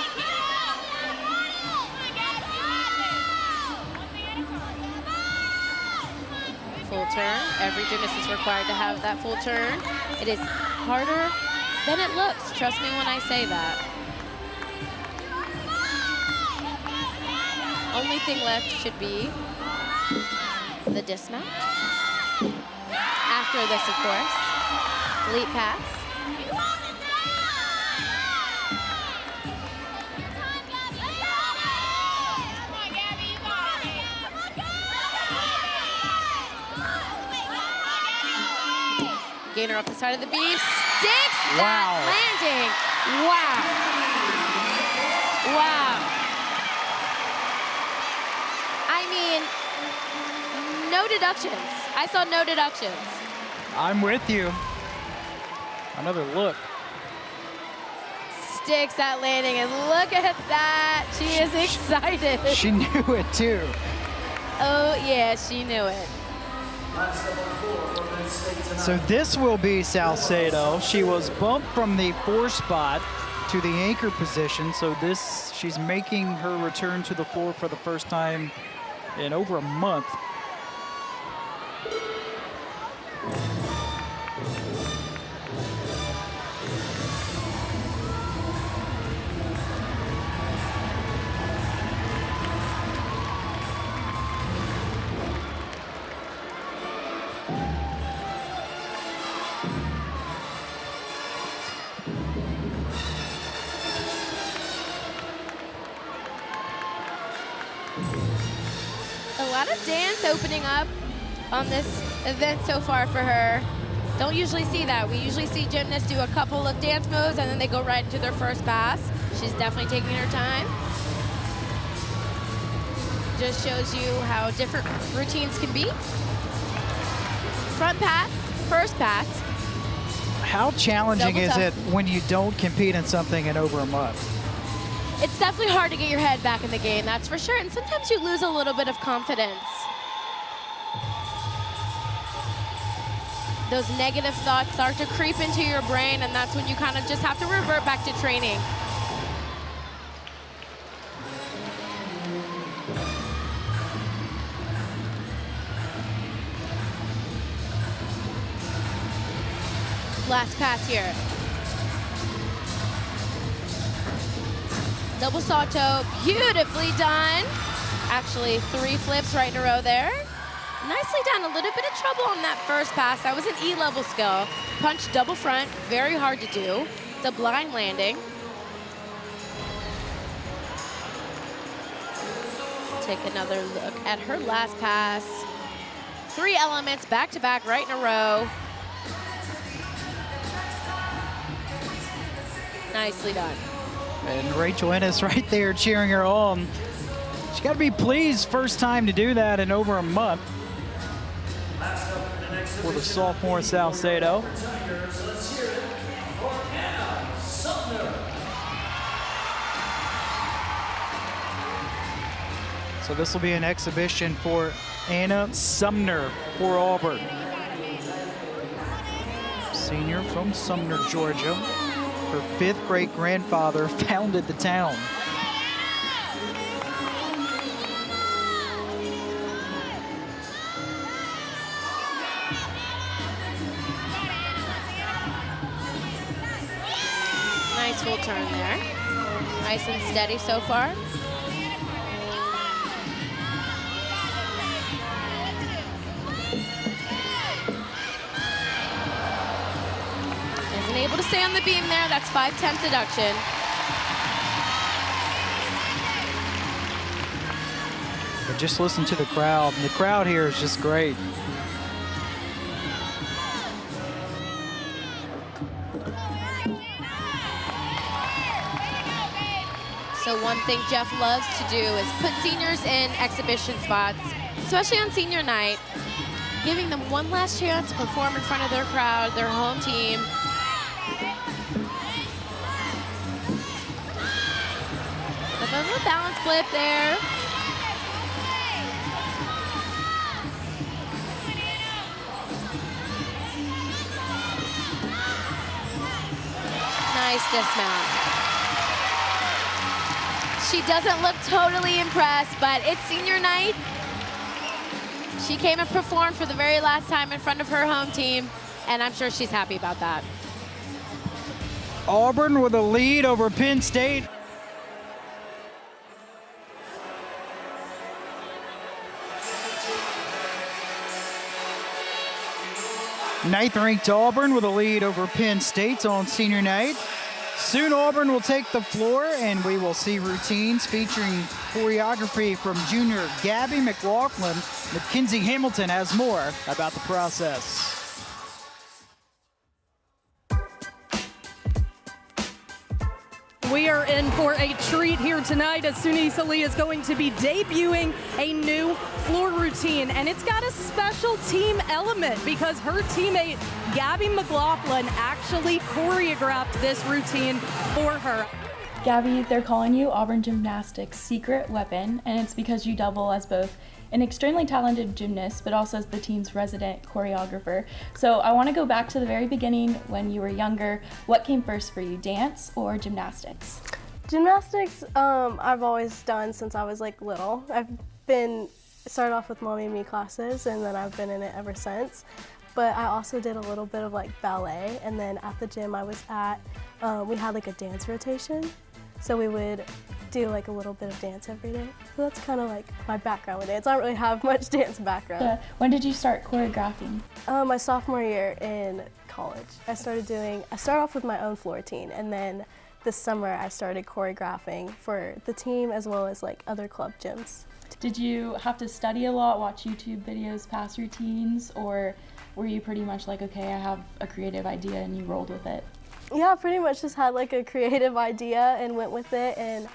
Full turn. Every gymnast is required to have that full turn. It is harder than it looks. Trust me when I say that. Only thing left should be the dismount. After this, of course, leap pass. Gainer off the side of the beam, sticks that landing. Wow. Wow. I mean, no deductions. I saw no deductions. I'm with you. Another look. Sticks that landing, and look at that. She is excited. She knew it too. Oh yeah, she knew it. So this will be Salcedo. She was bumped from the 4 spot to the anchor position. So she's making her return to the floor for the first time in over a month. A lot of dance opening up on this event so far for her. Don't usually see that. We usually see gymnasts do a couple of dance moves and then they go right into their first pass. She's definitely taking her time. Just shows you how different routines can be. Front pass, first pass. How challenging Double is tough. it when you don't compete in something in over a month? It's definitely hard to get your head back in the game, that's for sure. And sometimes you lose a little bit of confidence. Those negative thoughts start to creep into your brain, and that's when you kind of just have to revert back to training. Last pass here. Double salto, beautifully done. Actually, 3 flips right in a row there. Nicely done, a little bit of trouble on that first pass. That was an E-level skill. Punch double front, very hard to do. It's a blind landing. Take another look at her last pass. 3 elements back to back right in a row. Nicely done. And Rachel Ennis right there cheering her on. She's got to be pleased, first time to do that in over a month for the sophomore Salcedo. So this will be an exhibition for Anna Sumner for Auburn. Senior from Sumner, Georgia. Her 5th great-grandfather founded the town. Nice full turn there. Nice and steady so far. Isn't able to stay on the beam there. That's 5/10 deduction. But just listen to the crowd. And the crowd here is just great. So one thing Jeff loves to do is put seniors in exhibition spots, especially on senior night, giving them one last chance to perform in front of their crowd, their home team. A bit of a balance flip there. Nice dismount. She doesn't look totally impressed, but it's senior night. She came and performed for the very last time in front of her home team, and I'm sure she's happy about that. Auburn with a lead over Penn State. Ninth-ranked Auburn with a lead over Penn State on senior night. Soon Auburn will take the floor, and we will see routines featuring choreography from junior Gabby McLaughlin. Mackenzie Hamilton has more about the process. We are in for a treat here tonight as Sunise Ali is going to be debuting a new floor routine, and it's got a special team element because her teammate Gabby McLaughlin actually choreographed this routine for her. Gabby, they're calling you Auburn Gymnastics' secret weapon, and it's because you double as both an extremely talented gymnast, but also as the team's resident choreographer. So I want to go back to the very beginning when you were younger. What came first for you, dance or gymnastics? Gymnastics, I've always done since I was like little. Started off with Mommy and Me classes, and then I've been in it ever since. But I also did a little bit of like ballet, and then at the gym I was at, we had like a dance rotation. So we would do like a little bit of dance every day. So that's kind of like my background with dance. I don't really have much dance background. When did you start choreographing? My sophomore year in college. I started off with my own floor routine, and then this summer I started choreographing for the team as well as like other club gyms. Did you have to study a lot, watch YouTube videos, past routines, or were you pretty much like, okay, I have a creative idea and you rolled with it? Yeah, pretty much just had like a creative idea and went with it. And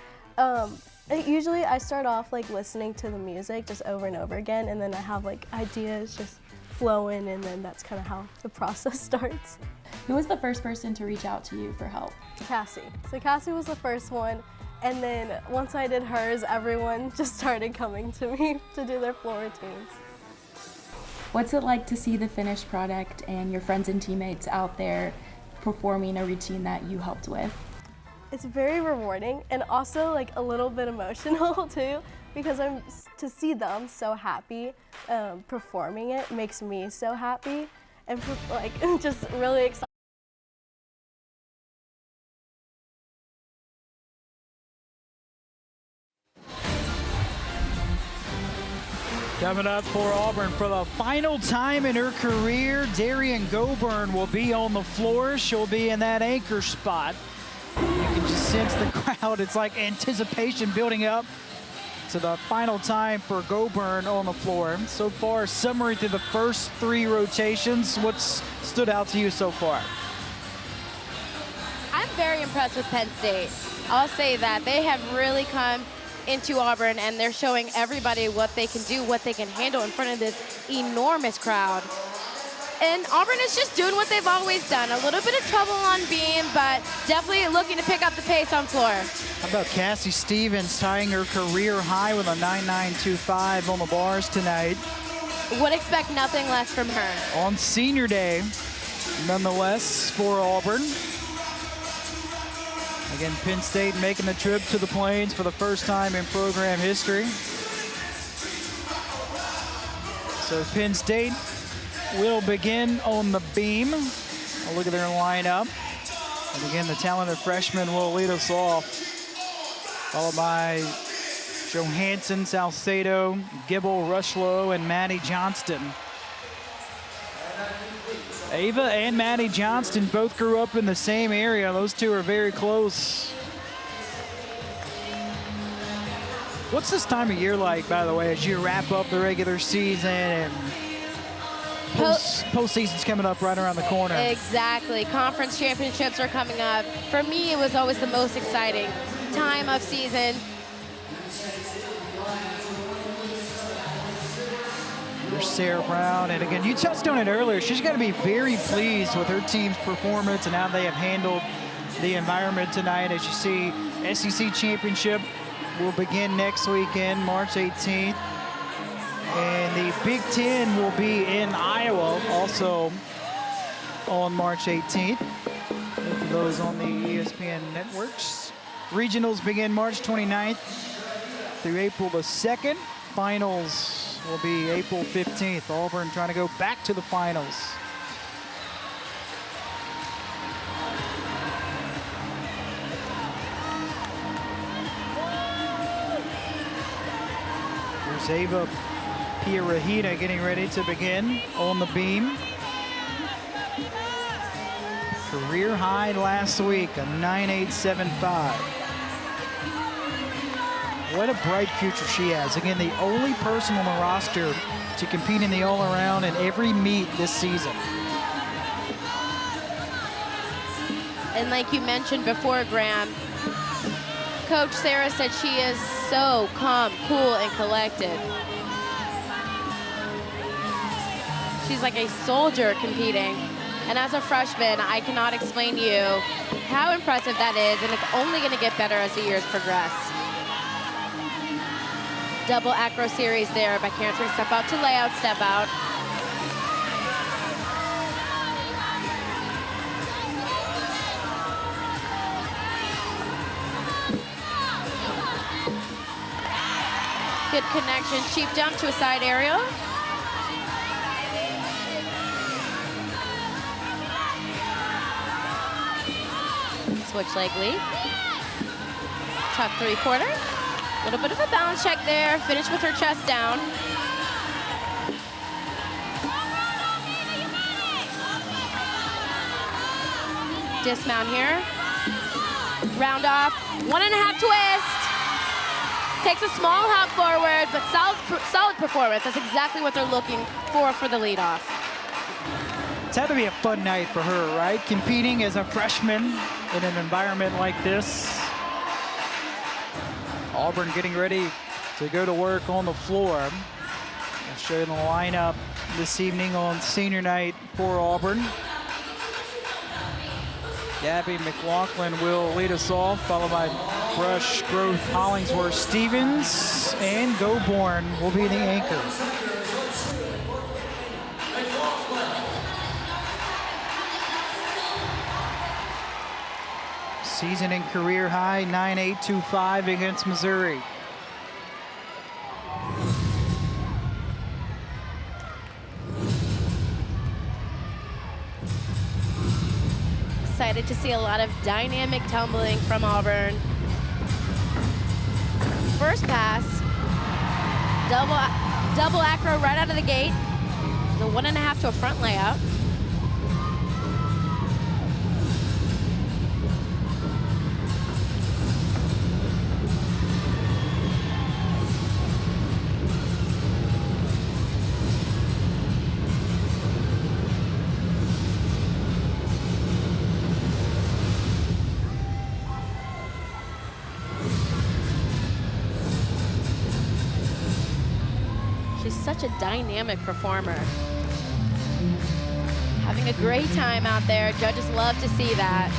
usually I start off like listening to the music just over and over again, and then I have like ideas just flowing, and then that's kind of how the process starts. Who was the first person to reach out to you for help? Cassie. So Cassie was the first one, and then once I did hers, everyone just started coming to me to do their floor routines. What's it like to see the finished product and your friends and teammates out there performing a routine that you helped with? It's very rewarding and also like a little bit emotional too, because to see them so happy performing it makes me so happy and like just really excited. Coming up for Auburn for the final time in her career, Darian Goburn will be on the floor. She'll be in that anchor spot. You can just sense the crowd. It's like anticipation building up to the final time for Goburn on the floor. So far, summary through the first 3 rotations. What's stood out to you so far? I'm very impressed with Penn State. I'll say that. They have really come into Auburn, and they're showing everybody what they can do, what they can handle in front of this enormous crowd. And Auburn is just doing what they've always done. A little bit of trouble on beam, but definitely looking to pick up the pace on floor. How about Cassie Stevens tying her career high with a 9.925 on the bars tonight? Would expect nothing less from her. On senior day, nonetheless, for Auburn. Again, Penn State making the trip to the Plains for the first time in program history. So Penn State will begin on the beam. I'll look at their lineup. And again, the talented freshman will lead us off, followed by Johansson, Salcedo, Gibble, Rushlow, and Maddie Johnston. Ava and Maddie Johnston both grew up in the same area. Those two are very close. What's this time of year like, by the way, as you wrap up the regular season and postseason's coming up right around the corner? Exactly. Conference championships are coming up. For me, it was always the most exciting. time of season. Here's Sarah Brown, and again, you touched on it earlier. She's got to be very pleased with her team's performance and how they have handled the environment tonight. As you see, SEC Championship will begin next weekend, March 18th. And the Big Ten will be in Iowa also on March 18th. For those on the ESPN networks. Regionals begin March 29th through April the 2nd. Finals will be April 15th. Auburn trying to go back to the finals. Here's Ava Pierahita getting ready to begin on the beam. Career high last week, a 9.875. What a bright future she has. Again, the only person on the roster to compete in the all-around in every meet this season. And like you mentioned before, Graham, Coach Sarah said she is so calm, cool, and collected. She's like a soldier competing. And as a freshman, I cannot explain to you how impressive that is, and it's only going to get better as the years progress. Double acro series there by Cancer. Step out to layout, step out. Good connection, cheap jump to a side aerial. Switch leg lead. Tuck 3/4. A little bit of a balance check there. Finish with her chest down. Dismount here. Round off. 1.5 twist. Takes a small hop forward, but solid performance. That's exactly what they're looking for the leadoff. It's had to be a fun night for her, right? Competing as a freshman in an environment like this. Auburn getting ready to go to work on the floor. I'll show you the lineup this evening on senior night for Auburn. Gabby McLaughlin will lead us off, followed by Brush, Groth, Hollingsworth, Stevens, and Goborn will be the anchor. Season and career high, 9.825 against Missouri. Excited to see a lot of dynamic tumbling from Auburn. First pass, double acro right out of the gate. The 1.5 to a front layout. Such a dynamic performer. Having a great time out there. Judges love to see that.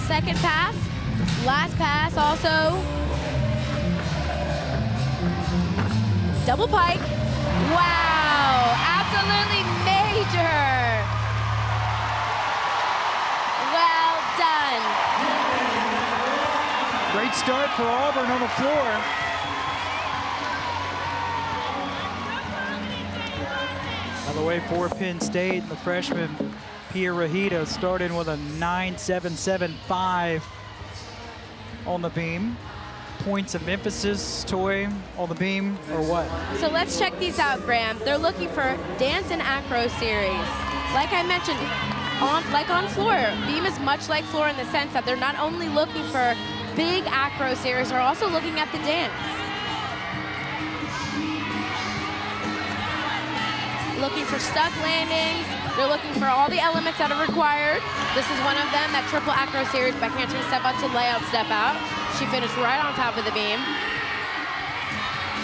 Second pass. Last pass also. Double pike. Wow, absolutely major. Well done. Great start for Auburn on the floor. By the way, for Penn State, the freshman Pierahita started with a 9.775 on the beam. Points of emphasis, Toy, on the beam, or what? So let's check these out, Graham. They're looking for dance and acro series. Like I mentioned, on floor, beam is much like floor in the sense that they're not only looking for big acro series, they're also looking at the dance. Looking for stuck landings. They're looking for all the elements that are required. This is one of them, that triple acro series by handspring step out to layout step out. She finished right on top of the beam.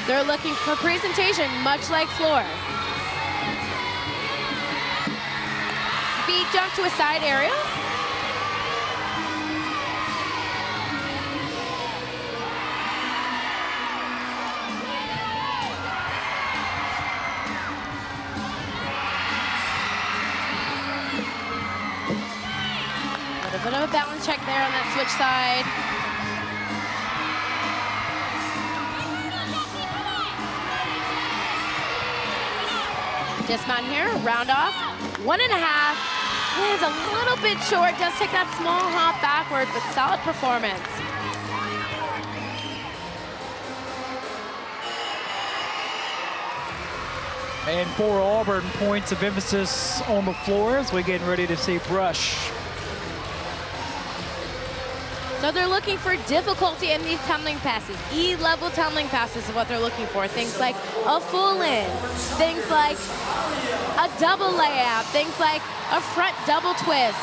They're looking for presentation, much like floor. Feet jump to a side area. A little bit of a balance check there on that switch side. Dismount here, round off, 1.5. Lands a little bit short, does take that small hop backward, but solid performance. And for Auburn, points of emphasis on the floor as we get ready to see brush. So they're looking for difficulty in these tumbling passes. E-level tumbling passes is what they're looking for. Things like a full in, things like a double layout, things like a front double twist.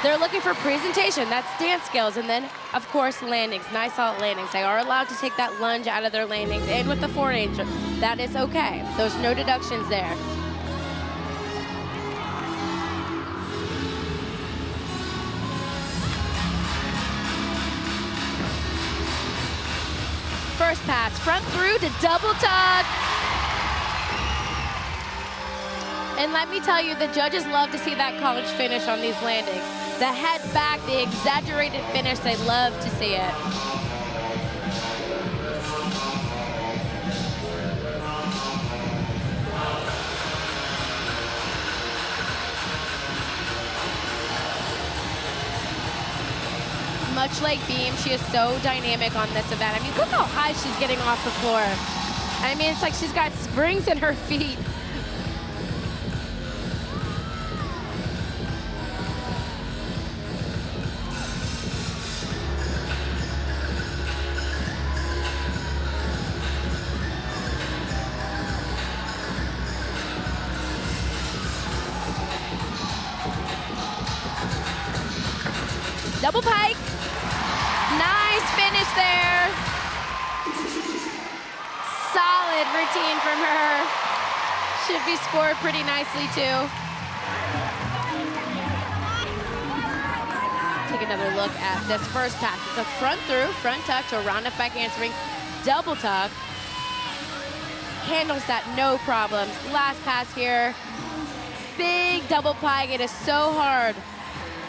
They're looking for presentation, that's dance skills, and then, of course, landings, nice solid landings. They are allowed to take that lunge out of their landings, and with the 4-inch, that is okay. There's no deductions there. First pass, front through to double tuck. And let me tell you, the judges love to see that college finish on these landings. The head back, the exaggerated finish, they love to see it. Much like beam, she is so dynamic on this event. I mean, look how high she's getting off the floor. I mean, it's like she's got springs in her feet. Double pike. Nice finish there. Solid routine from her. Should be scored pretty nicely too. Take another look at this first pass. It's a front through, front tuck to a round up back handspring, double tuck. Handles that no problems. Last pass here. Big double pike. It is so hard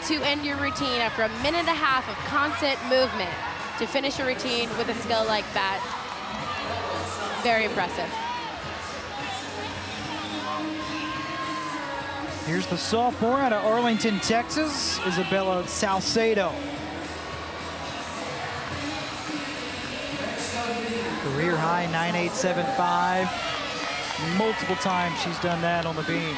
to end your routine after a minute and a half of constant movement. To finish a routine with a skill like that, very impressive. Here's the sophomore out of Arlington, Texas, Isabella Salcedo. Career high 9.875. Multiple times she's done that on the beam.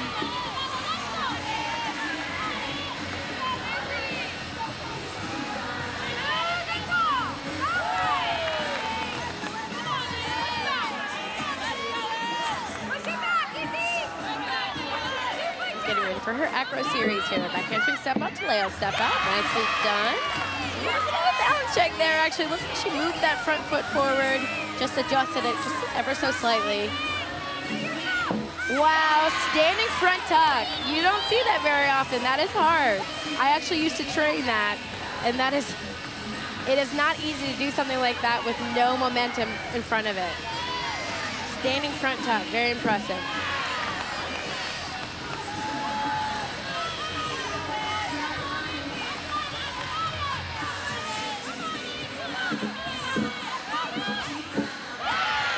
For her acro series here, back handspring step out to layout step out, nicely done. A little bit of a balance check there, actually. Looks like she moved that front foot forward, just adjusted it just ever so slightly. Wow, standing front tuck. You don't see that very often. That is hard. I actually used to train that, and it is not easy to do something like that with no momentum in front of it. Standing front tuck, very impressive.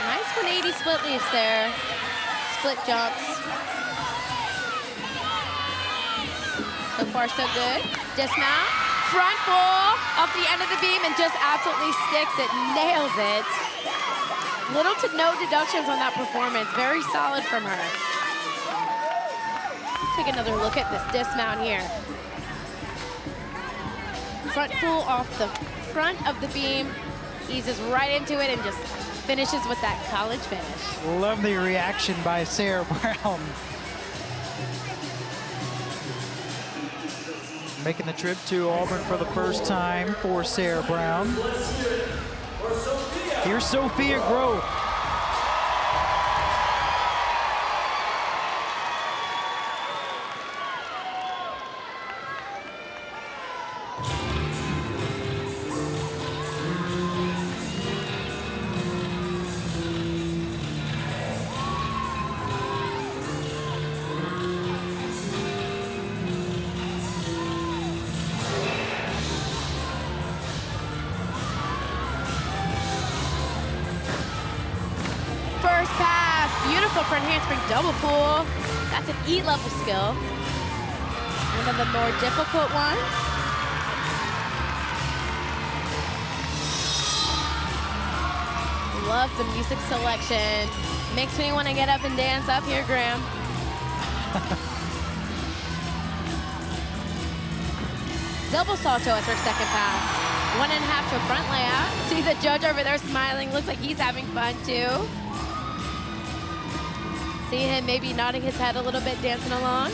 Nice 180 split leaps there. Split jumps. So far, so good. Dismount. Front full off the end of the beam and just absolutely sticks it, nails it. Little to no deductions on that performance. Very solid from her. take another look at this dismount here. Front full off the front of the beam, eases right into it and just finishes with that college finish. Love the reaction by Sarah Brown. Making the trip to Auburn for the first time for Sarah Brown. Here's Sophia Grove. First pass, beautiful front handspring double pull. That's an E-level skill. One of the more difficult ones. Love the music selection. Makes me want to get up and dance up here, Graham. Double salto as her second pass. 1.5 to a front layout. See the judge over there smiling. Looks like he's having fun too. See him maybe nodding his head a little bit, dancing along.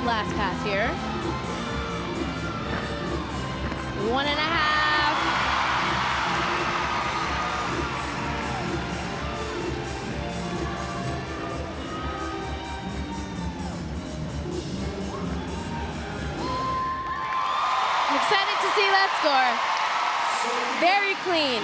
Last pass here. 1.5. I'm excited to see that score. Very clean.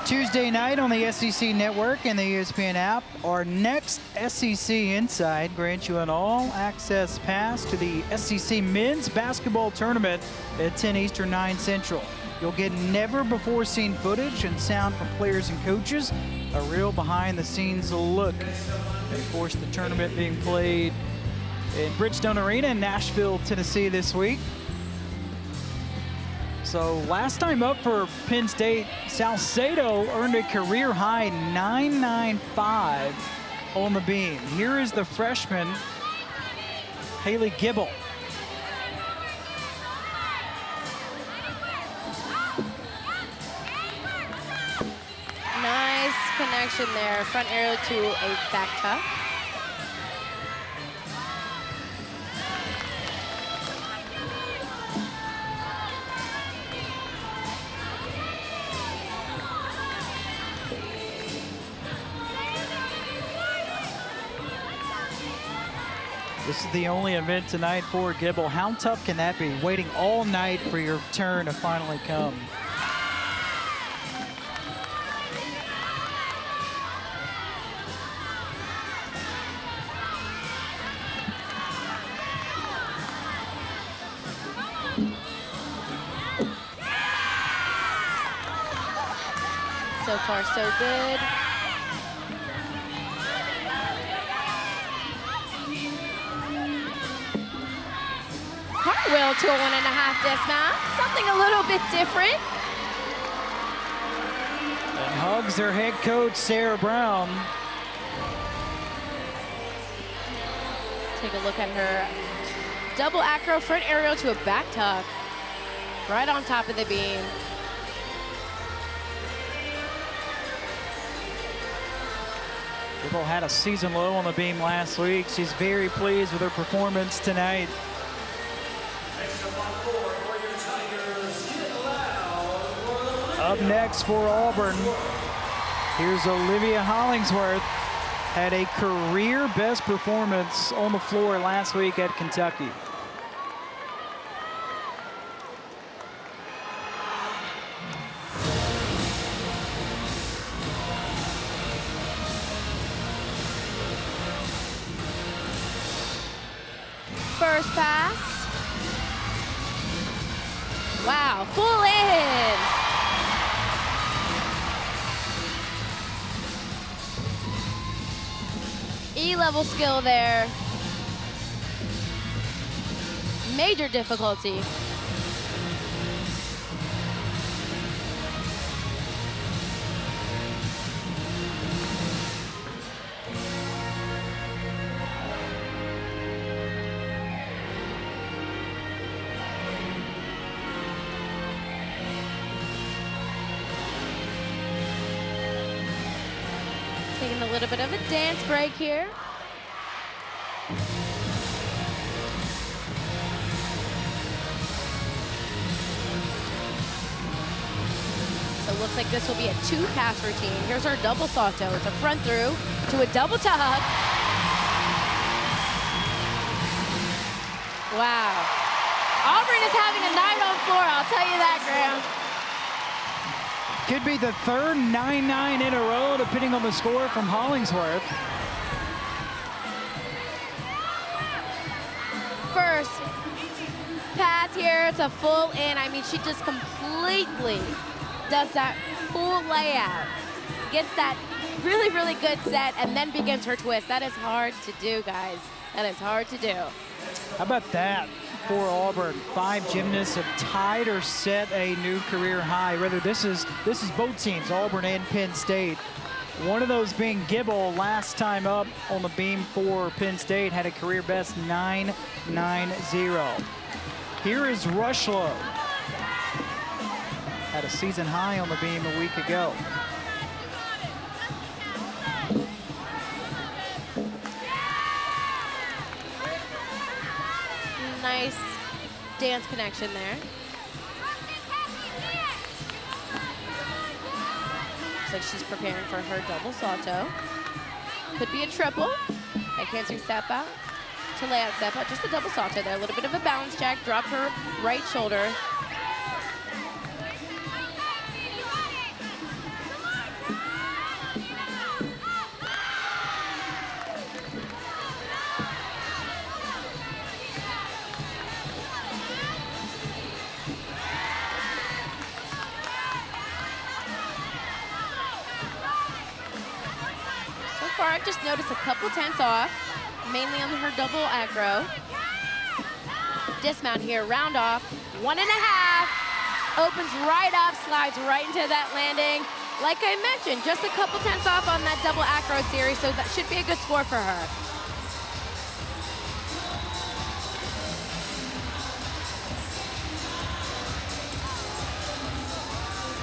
Tuesday night on the SEC Network and the ESPN app, our next SEC Inside grants you an all-access pass to the SEC Men's Basketball Tournament at 10 Eastern, 9 Central. You'll get never-before-seen footage and sound from players and coaches, a real behind-the-scenes look. And of course, the tournament being played in Bridgestone Arena in Nashville, Tennessee this week. So last time up for Penn State, Salcedo earned a career-high 9.95 on the beam. Here is the freshman, Haley Gibble. Nice connection there. Front arrow to a back tuck. This is the only event tonight for Gibble. How tough can that be? Waiting all night for your turn to finally come. So far, so good. Cartwheel to a 1.5 dismount. Something a little bit different. And hugs their head coach, Sarah Brown. Take a look at her double acro front aerial to a back tuck. Right on top of the beam. Gibble had a season low on the beam last week. She's very pleased with her performance tonight. Up next for Auburn, here's Olivia Hollingsworth. Had a career best performance on the floor last week at Kentucky. First pass. Wow, full in. knee-level skill there. Major difficulty. Taking a little bit of a dance break here. So it looks like this will be a 2-pass routine. Here's our double salto. It's a front through to a double tug. Wow. Auburn is having a night on floor, I'll tell you that, Graham. Could be the third 9-9 in a row, depending on the score from Hollingsworth. First pass here, it's a full in. I mean, she just completely does that full layout. Gets that really, really good set and then begins her twist. That is hard to do, guys. That is hard to do. How about that for Auburn? 5 gymnasts have tied or set a new career high. Rather, this is both teams, Auburn and Penn State. One of those being Gibble, last time up on the beam for Penn State, had a career best 9.90. Here is Rushlow. Had a season high on the beam a week ago. Nice dance connection there. Looks like she's preparing for her double salto. Could be a triple. I can't see step out to lay out step out. Just a double salto there. A little bit of a balance jack. Drop her right shoulder. I've just noticed a couple tenths off, mainly on her double acro. Dismount here, round off, 1.5. Opens right up, slides right into that landing. Like I mentioned, just a couple tenths off on that double acro series, so that should be a good score for her.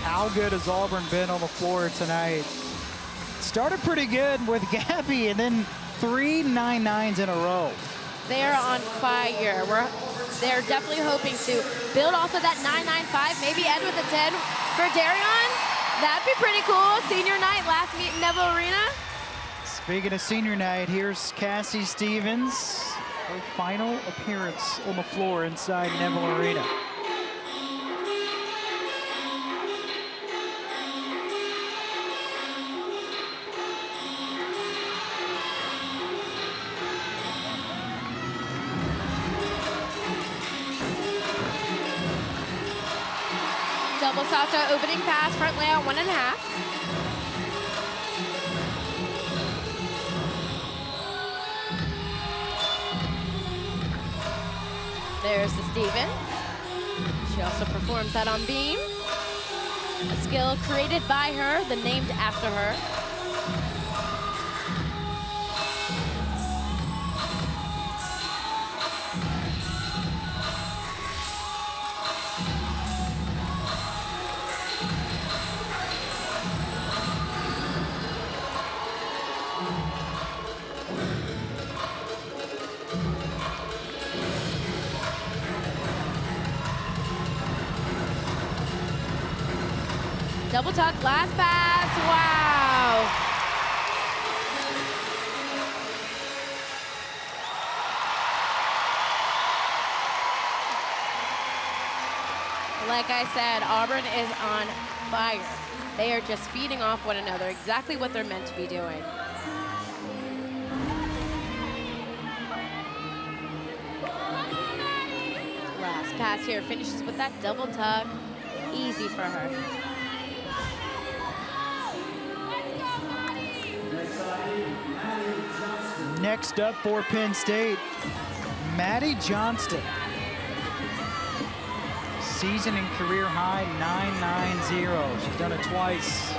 How good has Auburn been on the floor tonight? Started pretty good with Gabby, and then 3 9-9s in a row. They are on fire. They're definitely hoping to build off of that 9.95, maybe end with a 10 for Darion. That'd be pretty cool. Senior night, last meet in Neville Arena. Speaking of senior night, here's Cassie Stevens, her final appearance on the floor inside Neville Arena. Double salto, opening pass, front layout, 1.5. There's the Stevens. She also performs that on beam. A skill created by her, then named after her. Double tuck, last pass, wow. Like I said, Auburn is on fire. They are just feeding off one another, exactly what they're meant to be doing. Last pass here, finishes with that double tuck. Easy for her. Next up for Penn State, Maddie Johnston. Season and career high 990. She's done it twice.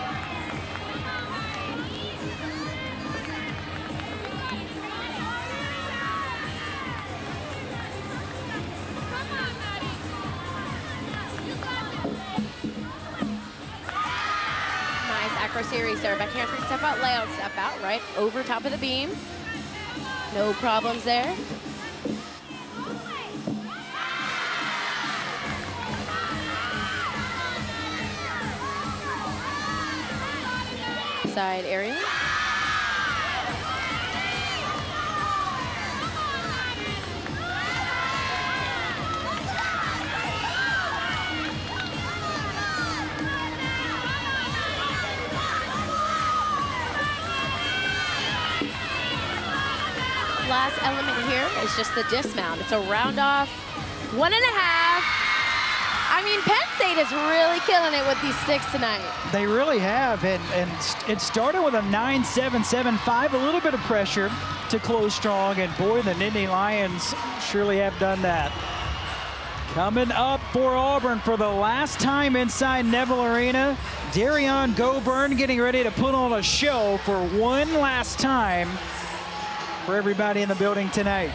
Series there. Backhand free step out, layout step out, right over top of the beam. No problems there. Side area. Last element here is just the dismount. It's a round off, 1.5. I mean, Penn State is really killing it with these sticks tonight. They really have, and it started with a 9.775, a little bit of pressure to close strong, and boy, the Nittany Lions surely have done that. Coming up for Auburn for the last time inside Neville Arena, Darian Goburn getting ready to put on a show for one last time for everybody in the building tonight.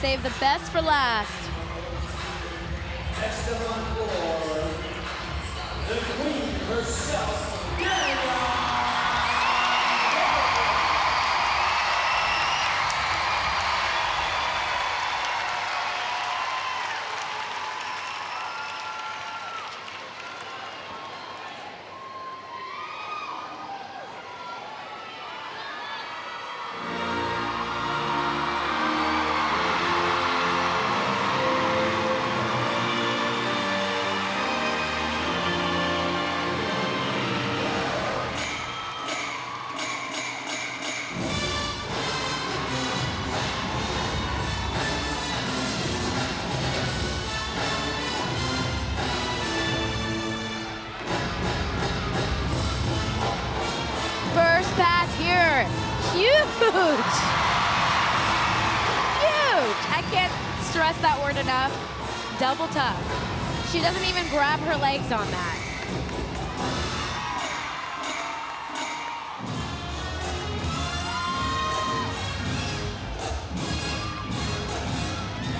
Save the best for last. Next up on board, the queen herself, Darian. Huge! I can't stress that word enough. Double tuck. She doesn't even grab her legs on that.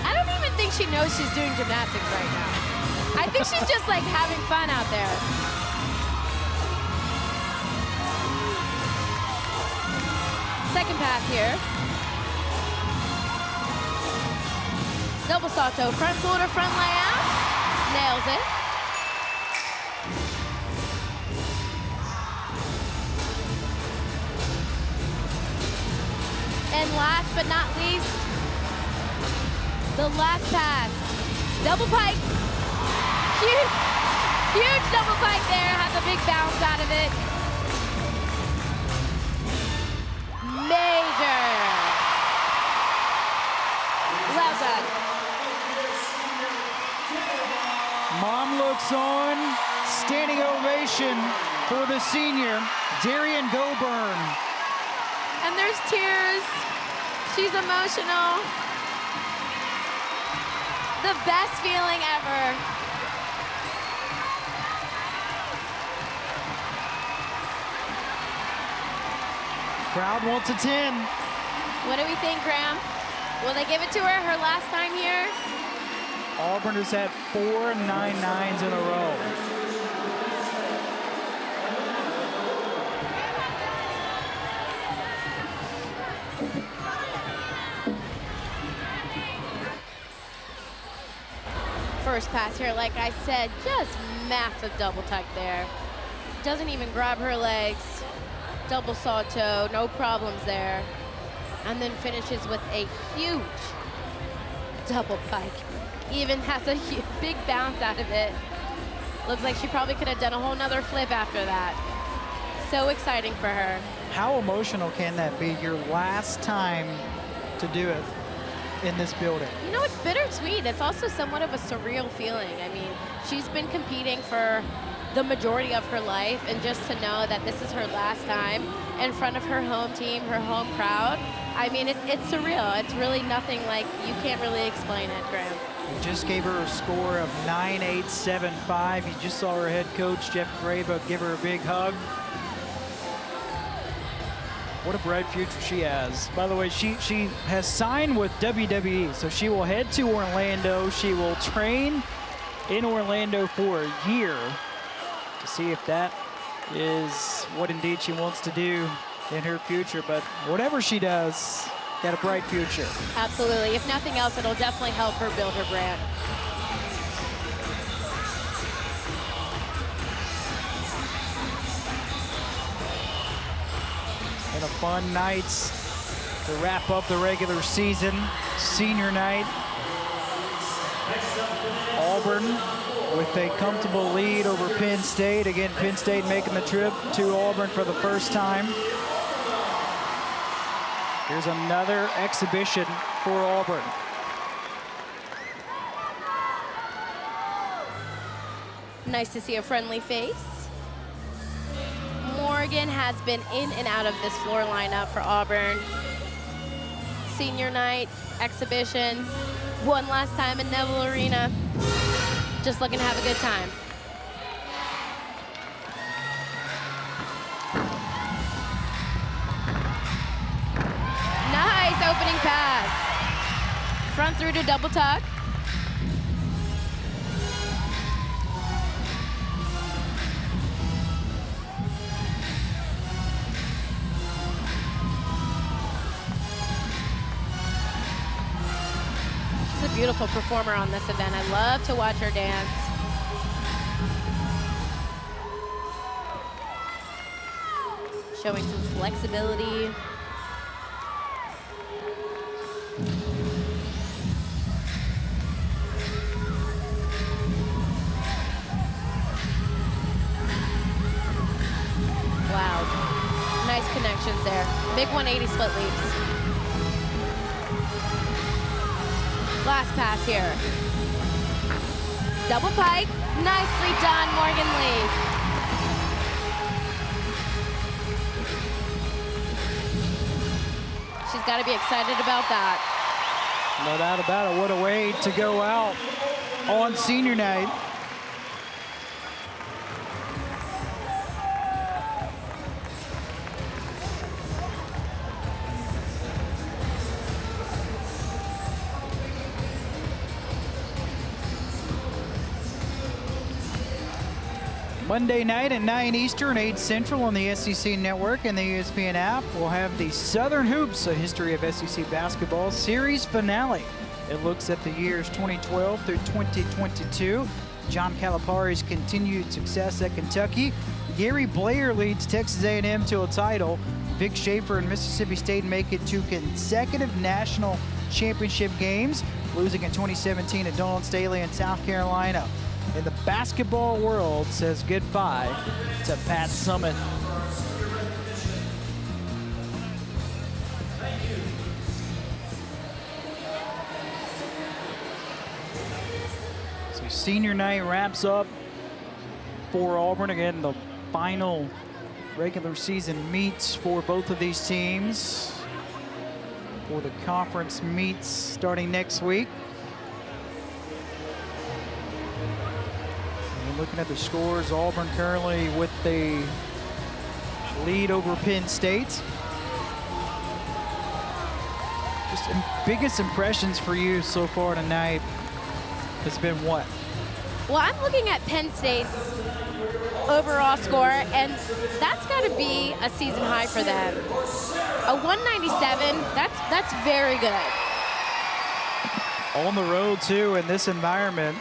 I don't even think she knows she's doing gymnastics right now. I think she's just like having fun out there. Second pass here. Double salto, front quarter, front layout. Nails it. And last but not least, the last pass. Double pike. Huge double pike there. Has a big bounce out of it. Major. Well done. Mom looks on. Standing ovation for the senior, Darian Goburn. And there's tears. She's emotional. The best feeling ever. Crowd wants a 10. What do we think, Graham? Will they give it to her last time here? Auburn has had 4 9.9s in a row. First pass here, like I said, just massive double tuck there. Doesn't even grab her legs. Double salto, no problems there. And then finishes with a huge double pike. Even has a big bounce out of it. Looks like she probably could have done a whole nother flip after that. So exciting for her. How emotional can that be? Your last time to do it. in this building? You know, it's bittersweet. It's also somewhat of a surreal feeling. I mean, she's been competing for the majority of her life, and just to know that this is her last time in front of her home team, her home crowd, I mean, it's surreal. It's really nothing like, you can't really explain it, Graham. We just gave her a score of 9.875. You just saw her head coach, Jeff Graba, give her a big hug. What a bright future she has. By the way, she has signed with WWE, so she will head to Orlando. She will train in Orlando for a year to see if that is what indeed she wants to do in her future. But whatever she does, got a bright future. Absolutely. If nothing else, it'll definitely help her build her brand. And a fun night to wrap up the regular season. Senior night. Auburn with a comfortable lead over Penn State. Again, Penn State making the trip to Auburn for the first time. Here's another exhibition for Auburn. Nice to see a friendly face. Morgan has been in and out of this floor lineup for Auburn. Senior night, exhibition, one last time in Neville Arena. Just looking to have a good time. Nice opening pass. Front through to double tuck. She's a beautiful performer on this event. I love to watch her dance. Showing some flexibility. Wow, nice connections there. Big 180 split leaps. Last pass here. Double pike, nicely done, Morgan Lee. She's got to be excited about that. No doubt about it. What a way to go out on senior night. Monday night at 9 Eastern, 8 Central on the SEC Network and the ESPN app. We'll have the Southern Hoops, a history of SEC basketball series finale. It looks at the years 2012 through 2022. John Calipari's continued success at Kentucky. Gary Blair leads Texas A&M to a title. Vic Schaefer and Mississippi State make it to consecutive national championship games, losing in 2017 at Dawn Staley in South Carolina. And the basketball world says goodbye to Pat Summitt. So senior night wraps up for Auburn. Again, the final regular season meets for both of these teams for the conference meets starting next week. Looking at the scores, Auburn currently with the lead over Penn State. Just biggest impressions for you so far tonight has been what? Well, I'm looking at Penn State's overall score, and that's got to be a season high for them. A 197, that's very good. On the road too in this environment.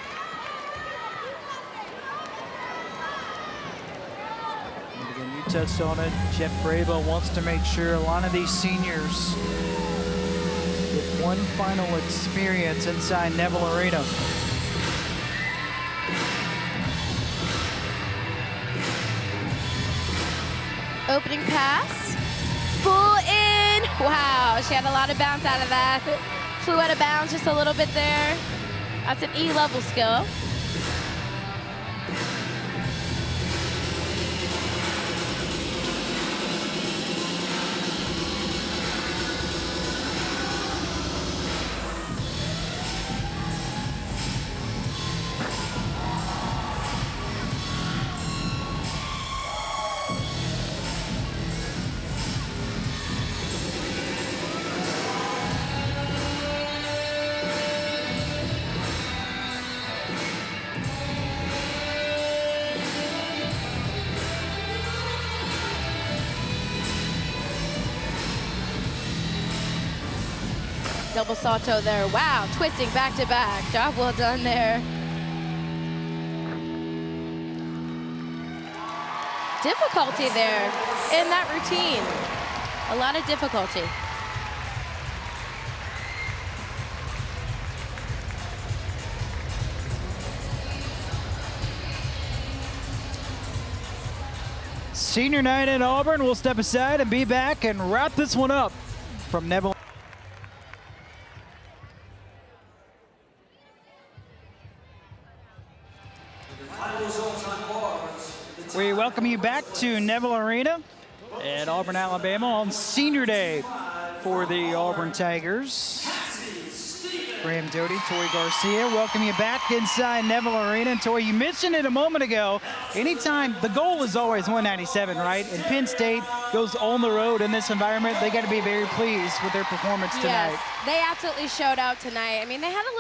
Touched on it. Jeff Graba wants to make sure a lot of these seniors get one final experience inside Neville Arena. Opening pass, full in. Wow, she had a lot of bounce out of that. Flew out of bounds just a little bit there. That's an E-level skill. Double salto there. Wow, twisting back to back. Job well done there. Difficulty there in that routine. A lot of difficulty. Senior night in Auburn. We'll step aside and be back and wrap this one up from Neville. We welcome you back to Neville Arena at Auburn, Alabama on Senior Day for the Auburn Tigers. Graham Doty, Tori Garcia, welcome you back inside Neville Arena. And Tori, you mentioned it a moment ago, anytime, the goal is always 197, right? And Penn State goes on the road in this environment, they got to be very pleased with their performance tonight. Yes, they absolutely showed out tonight. I mean, they had a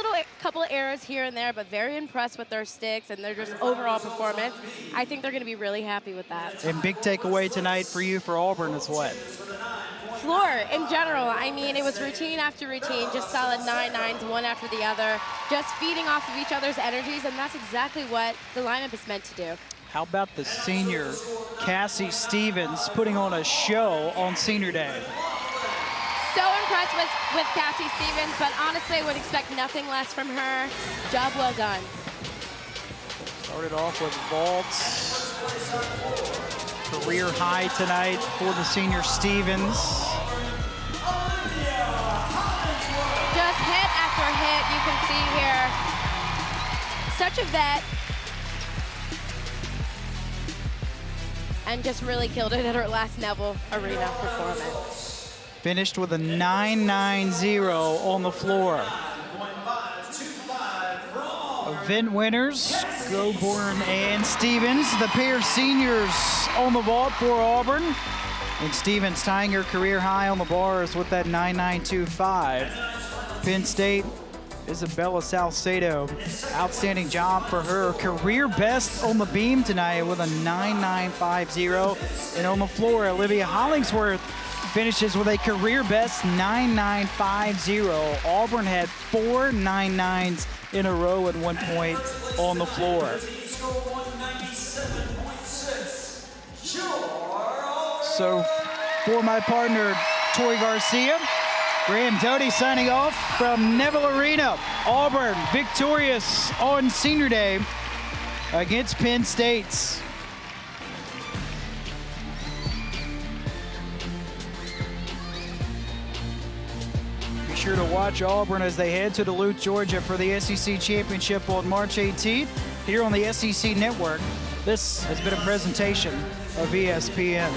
couple of errors here and there, but very impressed with their sticks and their just overall performance. I think they're going to be really happy with that. And big takeaway tonight for you for Auburn is what? Floor in general, I mean, it was routine after routine, just solid 9-9s, one after the other, just feeding off of each other's energies, and that's exactly what the lineup is meant to do. How about the senior Cassie Stevens putting on a show on Senior Day? So impressed with Cassie Stevens, but honestly, I would expect nothing less from her. Job well done. Started off with vaults. Career high tonight for the senior Stevens. Just hit after hit, you can see here. Such a vet. And just really killed it at her last Neville Arena performance. Finished with a 9.90 on the floor. Event winners, Goborn and Stevens, the pair of seniors on the vault for Auburn. And Stevens tying her career high on the bars with that 9.925. Penn State, Isabella Salcedo, outstanding job for her. Career best on the beam tonight with a 9.950. And on the floor, Olivia Hollingsworth finishes with a career best 9.950. Auburn had 4 9.9s in a row at one point on the floor. So for my partner, Tori Garcia, Graham Doty signing off from Neville Arena. Auburn victorious on Senior Day against Penn State. Be sure to watch Auburn as they head to Duluth, Georgia for the SEC Championship on March 18th here on the SEC Network. This has been a presentation of ESPN.